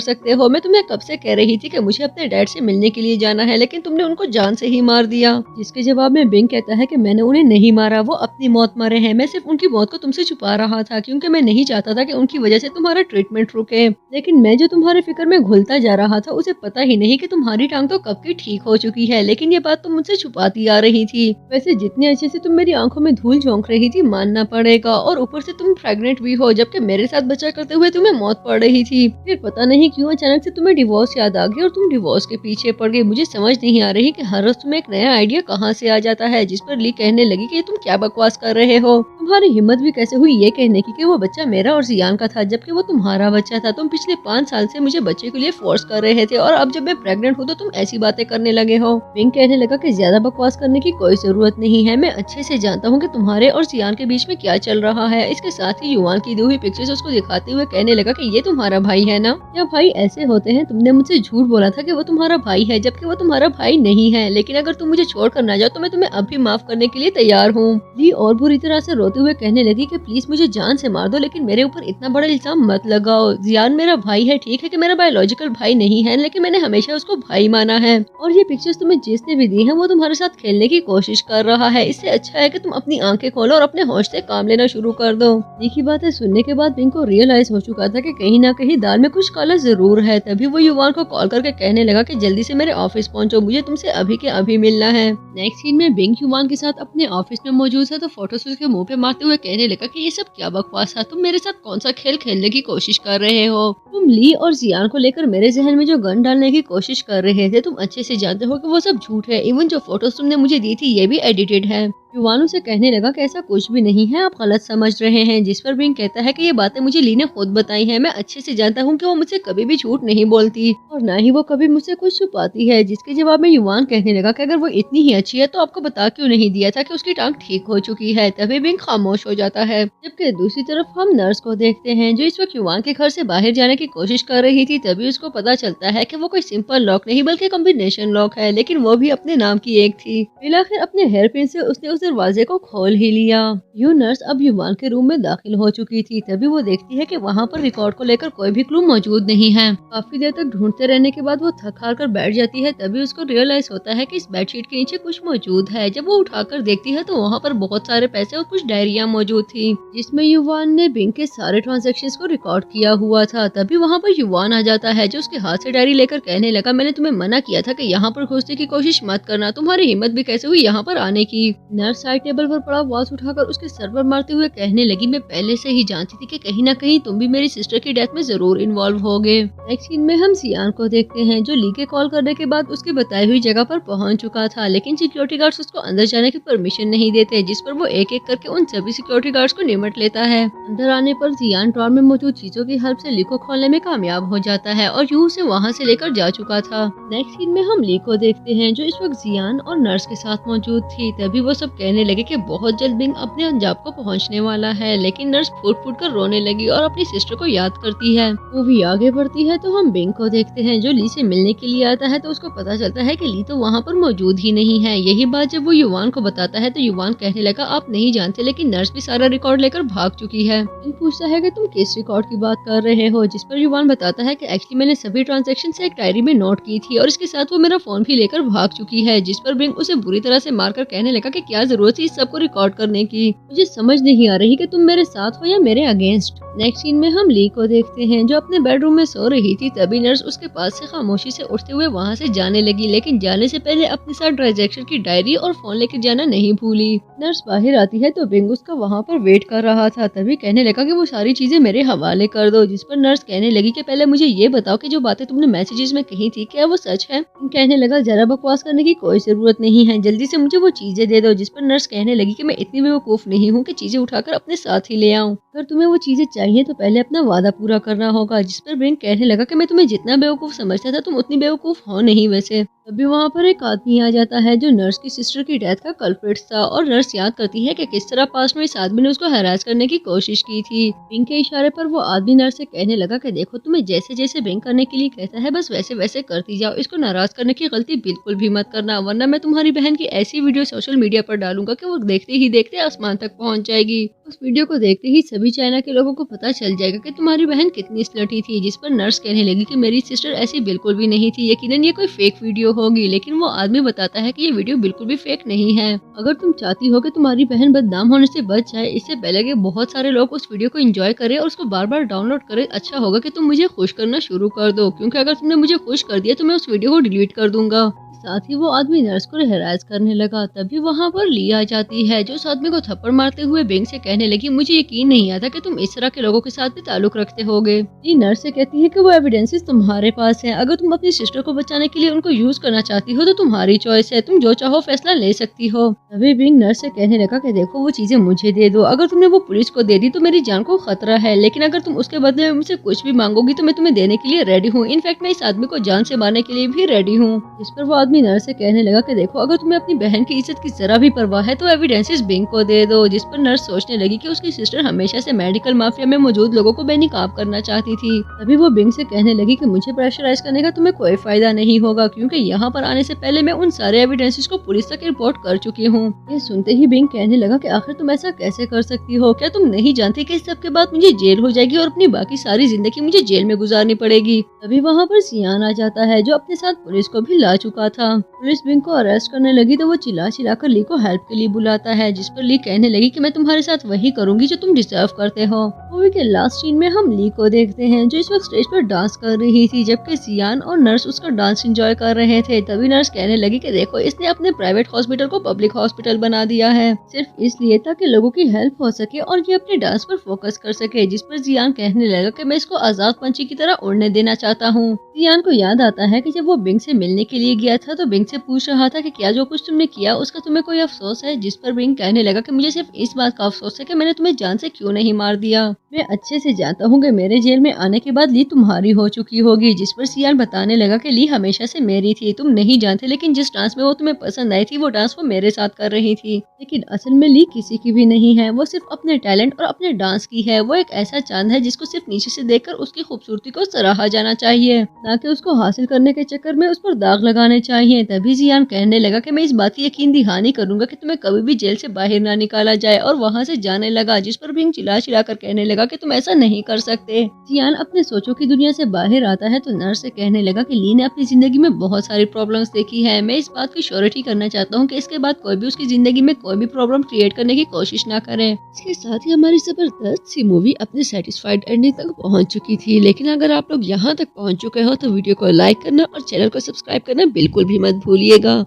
सकते हो, मैं तुम्हें कब से कह रही थी कि मुझे अपने डैड से मिलने के लिए जाना है, लेकिन तुमने उनको जान से ही मार दिया। जिसके जवाब में बेंग कहता है कि मैंने उन्हें नहीं मारा, वो अपनी मौत मरे हैं, मैं सिर्फ उनकी मौत को तुमसे छुपा रहा था क्योंकि मैं नहीं चाहता था कि उनकी वजह से तुम्हारा ट्रीटमेंट रुके। लेकिन मैं जो तुम्हारे फिक्र में घुलता जा रहा था उसे पता ही नहीं कि तुम्हारी टांग तो कब की ठीक हो चुकी है, लेकिन ये बात तुम मुझसे छुपाती आ रही थी। वैसे जितने अच्छे से तुम मेरी आंखों में धूल झोंक रही थी मानना पड़ेगा, और ऊपर से तुम प्रेग्नेंट भी हो, जबकि मेरे साथ बच्चा करते हुए तुम्हें मौत पड़ रही थी। फिर पता नहीं क्यों अचानक से तुम्हें डिवोर्स याद आ गई और तुम डिवोर्स के पीछे पड़ गई। मुझे समझ नहीं आ रही कि हर रोज तुम्हें एक नया आइडिया कहाँ से आ जाता है। जिस पर ली कहने लगी कि तुम क्या बकवास कर रहे हो, तुम्हारी हिम्मत भी कैसे हुई ये कहने की कि वो बच्चा मेरा और जियान का था, जबकि वो तुम्हारा बच्चा था। तुम पिछले 5 साल से मुझे बच्चे के लिए फोर्स कर रहे थे और अब जब मैं प्रेग्नेंट हूँ तो तुम ऐसी बातें करने लगे हो। बिंग कहने लगा कि ज्यादा बकवास करने की कोई जरूरत नहीं है, मैं अच्छे से जानता हूँ कि तुम्हारे और जियान के बीच में क्या चल रहा है। इसके साथ ही युवान की दी हुई पिक्चर्स उसको दिखाते हुए कहने लगा कि ये तुम्हारा भाई है ना। क्या भाई ऐसे होते हैं? तुमने मुझसे झूठ बोला था कि वो तुम्हारा भाई है, जबकि वो तुम्हारा भाई नहीं है। लेकिन अगर तुम मुझे छोड़ कर ना जाओ तो मैं तुम्हें अब भी माफ करने के लिए तैयार हूँ। ली और बुरी तरह से रोते हुए कहने लगी कि प्लीज मुझे जान से मार दो, लेकिन मेरे ऊपर इतना बड़ा इल्जाम मत लगाओ। जियान मेरा भाई है, ठीक है कि मेरा बायोलॉजिकल भाई नहीं है, लेकिन मैंने हमेशा उसको भाई माना है। और ये पिक्चर्स तुम्हें जिसने भी दी है वो तुम्हारे साथ खेलने की कोशिश कर रहा है। इससे अच्छा है कि तुम अपनी आंखें खोलो और अपने होश से काम लेना शुरू कर दो। ली की बातें सुनने के बाद बिंग को रियलाइज हो चुका था कि कहीं ना कहीं दाल में कुछ काला जरूर है। तभी वो युवान को कॉल करके कहने लगा कि जल्दी से मेरे ऑफिस पहुंचो, मुझे तुमसे अभी के अभी मिलना है। नेक्स्ट सीन में बिंग युवान के साथ अपने ऑफिस में मौजूद है तो फोटोज उसके मुंह पे मारते हुए कहने लगा कि ये सब क्या बकवास है, तुम मेरे साथ कौन सा खेल खेलने की कोशिश कर रहे हो। तुम ली और जियान को लेकर मेरे जहन में जो गन डालने की कोशिश कर रहे थे, तुम अच्छे से जानते हो कि वो सब झूठ है। इवन जो फोटोज तुमने मुझे दी थी ये भी एडिटेड है। युवान उसे कहने लगा कि ऐसा कुछ भी नहीं है, आप गलत समझ रहे हैं। जिस पर बिंग कहता है कि ये बातें मुझे ली ने खुद बताई हैं, मैं अच्छे से जानता हूँ कि वो मुझसे कभी भी झूठ नहीं बोलती और ना ही वो कभी मुझसे कुछ छुपाती है। जिसके जवाब में युवान कहने लगा कि अगर वो इतनी ही अच्छी है तो आपको बता क्यों नहीं दिया था कि उसकी टांग ठीक हो चुकी है। तभी बिंग खामोश हो जाता है। जबकि दूसरी तरफ हम नर्स को देखते हैं, जो इस वक्त युवान के घर से बाहर जाने की कोशिश कर रही थी। तभी उसको पता चलता है कि वो कोई सिंपल लॉक नहीं बल्कि कॉम्बिनेशन लॉक है, लेकिन वो भी अपने नाम की एक थी। फिर अपने हेयर पिन से उसने उस दरवाजे को खोल ही लिया। यू नर्स अब युवान के रूम में दाखिल हो चुकी थी। तभी वो देखती है कि वहाँ पर रिकॉर्ड को लेकर कोई भी क्लू मौजूद नहीं है। काफी देर तक ढूंढते रहने के बाद वो थक हार कर बैठ जाती है। तभी उसको रियलाइज होता है कि इस बेडशीट के नीचे कुछ मौजूद है। जब वो उठाकर देखती है तो वहाँ पर बहुत सारे पैसे और कुछ डायरिया मौजूद थी, जिसमें युवान ने बिंग के सारे ट्रांजेक्शंस को रिकॉर्ड किया हुआ था। तभी वहाँ पर युवान आ जाता है, जो उसके हाथ से डायरी लेकर कहने लगा, मैंने तुम्हें मना किया था कि यहाँ पर घुसने की कोशिश मत करना, तुम्हारी हिम्मत भी कैसे हुई यहाँ पर आने की। नर्स साइड टेबल पर पड़ा वॉच उठाकर उसके सर पर मारते हुए कहने लगी, मैं पहले से ही जानती थी कि कहीं ना कहीं तुम भी मेरी सिस्टर की डेथ में जरूर इन्वॉल्व होगे। नेक्स्ट सीन में हम जियान को देखते हैं, जो ली के कॉल करने के बाद उसकी बताई हुई जगह पर पहुंच चुका था, लेकिन सिक्योरिटी गार्ड्स उसको अंदर जाने की परमिशन नहीं देते। जिस पर वो एक एक करके उन सभी सिक्योरिटी गार्ड्स को निमट लेता है। अंदर आने पर जियान ड्रॉर में मौजूद चीजों की हेल्प से ली को खोलने में कामयाब हो जाता है और यूं उसे वहां से लेकर जा चुका था। नेक्स्ट सीन में हम ली को देखते हैं, जो इस वक्त जियान और नर्स के साथ मौजूद थी। तभी वो सब कहने लगे कि बहुत जल्द बिंग अपने अंजाम को पहुंचने वाला है, लेकिन नर्स फूट फूट कर रोने लगी और अपनी सिस्टर को याद करती है। मूवी आगे बढ़ती है तो हम बिंग को देखते हैं, जो ली से मिलने के लिए आता है। तो उसको पता चलता है कि ली तो वहाँ पर मौजूद ही नहीं है। यही बात जब वो युवान को बताता है तो युवान कहने लगा, आप नहीं जानते, लेकिन नर्स भी सारा रिकॉर्ड लेकर भाग चुकी है। बिंग पूछता है कि तुम किस रिकॉर्ड की बात कर रहे हो। जिस पर युवान बताता है कि एक्चुअली मैंने सभी ट्रांजेक्शन एक डायरी में नोट की थी और इसके साथ वो मेरा फोन भी लेकर भाग चुकी है। जिस पर बिंग उसे बुरी तरह से मारकर कहने लगा कि क्या जरूरत थी इस सबको रिकॉर्ड करने की? मुझे समझ नहीं आ रही कि तुम मेरे साथ हो या मेरे अगेंस्ट। नेक्स्ट सीन में हम ली को देखते हैं जो अपने बेडरूम में सो रही थी। तभी नर्स उसके पास से खामोशी से उठते हुए वहाँ से जाने लगी, लेकिन जाने से पहले अपने साथ ट्रांजैक्शन की डायरी और फोन लेकर जाना नहीं भूली। नर्स बाहर आती है तो बिंग उसका वहाँ पर वेट कर रहा था। तभी कहने लगा कि वो सारी चीजें मेरे हवाले कर दो, जिस पर नर्स कहने लगी कि पहले मुझे ये बताओ कि जो बातें तुमने मैसेजेस में कही थी क्या वो सच है? कहने लगा जरा बकवास करने की कोई जरूरत नहीं है, जल्दी से मुझे वो चीजें दे दो। जिस पर नर्स कहने लगी कि मैं इतनी बेवकूफ नहीं हूँ कि चीजें उठाकर अपने साथ ही ले आऊँ। अगर तुम्हें वो चीजें चाहिए तो पहले अपना वादा पूरा करना होगा। जिस पर बिंग कहने लगा कि मैं तुम्हें जितना बेवकूफ समझता था तुम उतनी बेवकूफ हो नहीं वैसे। तभी वहाँ पर एक आदमी आ जाता है जो नर्स की सिस्टर की डेथ का कल्प्रिट था, और नर्स याद करती है कि किस तरह पास्ट में इस आदमी ने उसको हरास करने की कोशिश की थी। बिंग के इशारे पर वो आदमी नर्स से कहने लगा कि देखो तुम्हें जैसे जैसे बिंग करने के लिए कहता है बस वैसे वैसे करती जाओ, इसको नाराज करने की गलती बिल्कुल भी मत करना, वरना मैं तुम्हारी बहन की ऐसी वीडियो सोशल मीडिया पर डालूंगा कि वो देखते ही देखते आसमान तक पहुँच जाएगी। उस वीडियो को देखते ही सभी चाइना के लोगों को पता चल जाएगा कि तुम्हारी बहन कितनी स्लटी थी। जिस पर नर्स कहने लगी कि मेरी सिस्टर ऐसी बिल्कुल भी नहीं थी, यकीनन ये कोई फेक वीडियो होगी। लेकिन वो आदमी बताता है कि ये वीडियो बिल्कुल भी फेक नहीं है। अगर तुम चाहती हो कि तुम्हारी बहन बदनाम होने से बच जाए, इससे पहले कि बहुत सारे लोग उस वीडियो को एंजॉय करें और उसको बार बार डाउनलोड करें, अच्छा होगा कि तुम मुझे खुश करना शुरू कर दो, क्योंकि अगर तुमने मुझे खुश कर दिया तो मैं उस वीडियो को डिलीट कर दूंगा। साथ ही वो आदमी नर्स को हरास करने लगा। तभी वहाँ पर ली आ जाती है जो उस आदमी को थप्पड़ मारते हुए बिंग से कहने लगी मुझे यकीन नहीं आता कि तुम इस तरह के लोगों के साथ भी ताल्लुक रखते होगे। ली नर्स से कहती है कि वो एविडेंसेस तुम्हारे पास है, अगर तुम अपनी सिस्टर को बचाने के लिए उनको यूज करना चाहती हो तो तुम्हारी चॉइस है, तुम जो चाहो फैसला ले सकती हो। तभी बिंग नर्स से कहने लगा कि देखो वो चीजें मुझे दे दो, अगर तुमने वो पुलिस को दे दी तो मेरी जान को खतरा है, लेकिन अगर तुम उसके बदले में मुझसे कुछ भी मांगोगी तो मैं तुम्हें देने के लिए रेडी हूँ। इनफैक्ट मैं इस आदमी को जान से मारने के लिए भी रेडी हूँ। इस पर वो आदमी नर्स से कहने लगा कि देखो अगर तुम्हें अपनी बहन की इज्जत की जरा भी परवाह है तो एविडेंसेस बिंग को दे दो। जिस पर नर्स सोचने लगी कि उसकी सिस्टर हमेशा से मेडिकल माफिया में मौजूद लोगों को बेनकाब करना चाहती थी। तभी वो बिंग से कहने लगी कि मुझे प्रेशराइज करने का तुम्हें कोई फायदा नहीं होगा, क्योंकि यहाँ पर आने से पहले मैं उन सारे एविडेंसेस को पुलिस तक रिपोर्ट कर चुकी हूँ। ये सुनते ही बिंग कहने लगा कि आखिर तुम ऐसा कैसे कर सकती हो? क्या तुम नहीं जानती कि इस सब के बाद मुझे जेल हो जाएगी और अपनी बाकी सारी जिंदगी मुझे जेल में गुजारनी पड़ेगी। तभी वहाँ पर सियान आ जाता है जो अपने साथ पुलिस को भी ला चुका था। पुलिस बिंग को अरेस्ट करने लगी तो वो चिल्ला चिल्लाकर ली को हेल्प के लिए बुलाता है। जिस पर ली कहने लगी कि मैं तुम्हारे साथ वही करूंगी जो तुम डिजर्व करते हो। मूवी के लास्ट सीन में हम ली को देखते हैं जो इस वक्त स्टेज पर डांस कर रही थी, जबकि सियान और नर्स उसका डांस एंजॉय कर रहे थे। तभी नर्स कहने लगी कि देखो इसने अपने प्राइवेट हॉस्पिटल को पब्लिक हॉस्पिटल बना दिया है सिर्फ इसलिए ताकि लोगों की हेल्प हो सके और ये अपने डांस पर फोकस कर सके। जिस पर सियान कहने लगा कि मैं इसको आजाद पंछी की तरह उड़ने देना चाहता हूँ। सियान को याद आता है कि जब वो बिंग से मिलने के लिए गया था तो बिंग से पूछ रहा था कि क्या जो कुछ तुमने किया उसका तुम्हें कोई अफसोस है? जिस पर बिंग कहने लगा कि मुझे सिर्फ इस बात का अफसोस है कि मैंने तुम्हें जान से क्यों नहीं मार दिया। मैं अच्छे से जानता हूँ कि मेरे जेल में आने के बाद ली तुम्हारी हो चुकी होगी। जिस पर सियान बताने लगा कि ली हमेशा से मेरी थी, तुम नहीं जानते, लेकिन जिस डांस में वो तुम्हें पसंद आई थी वो डांस वो मेरे साथ कर रही थी, लेकिन असल में ली किसी की भी नहीं है, वो सिर्फ अपने टैलेंट और अपने डांस की है। वो एक ऐसा चांद है जिसको सिर्फ नीचे से देखकर उसकी खूबसूरती को सराहा जाना चाहिए, ना कि उसको हासिल करने के चक्कर में उस पर दाग लगाने चाहिए। तभी जियान कहने लगा कि मैं इस बात की यकीन दहानी करूंगा कि तुम्हें कभी भी जेल से बाहर ना निकाला जाए, और वहाँ से जाने लगा। जिस पर बिंग चिल्ला चिल्ला कर कहने लगा कि तुम ऐसा नहीं कर सकते। जियान अपने सोचों की दुनिया से बाहर आता है तो नर्स से कहने लगा कि ली ने अपनी जिंदगी में बहुत सारी प्रॉब्लम्स देखी है, मैं इस बात की श्योरिटी करना चाहता हूँ कि इसके बाद कोई भी उसकी जिंदगी में कोई भी प्रॉब्लम क्रिएट करने की कोशिश ना करे। इसके साथ ही हमारी जबरदस्त सी मूवी अपने सेटिस्फाइड एंडिंग तक पहुँच चुकी थी, लेकिन अगर आप लोग यहाँ तक पहुँच चुके हो तो वीडियो को लाइक करना और चैनल को सब्सक्राइब करना बिल्कुल भी मत भूलिएगा।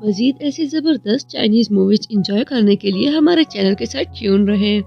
मजीद ऐसी जबरदस्त चाइनीज मूवीज एंजॉय करने के लिए हमारे चैनल के साथ ट्यून रहें।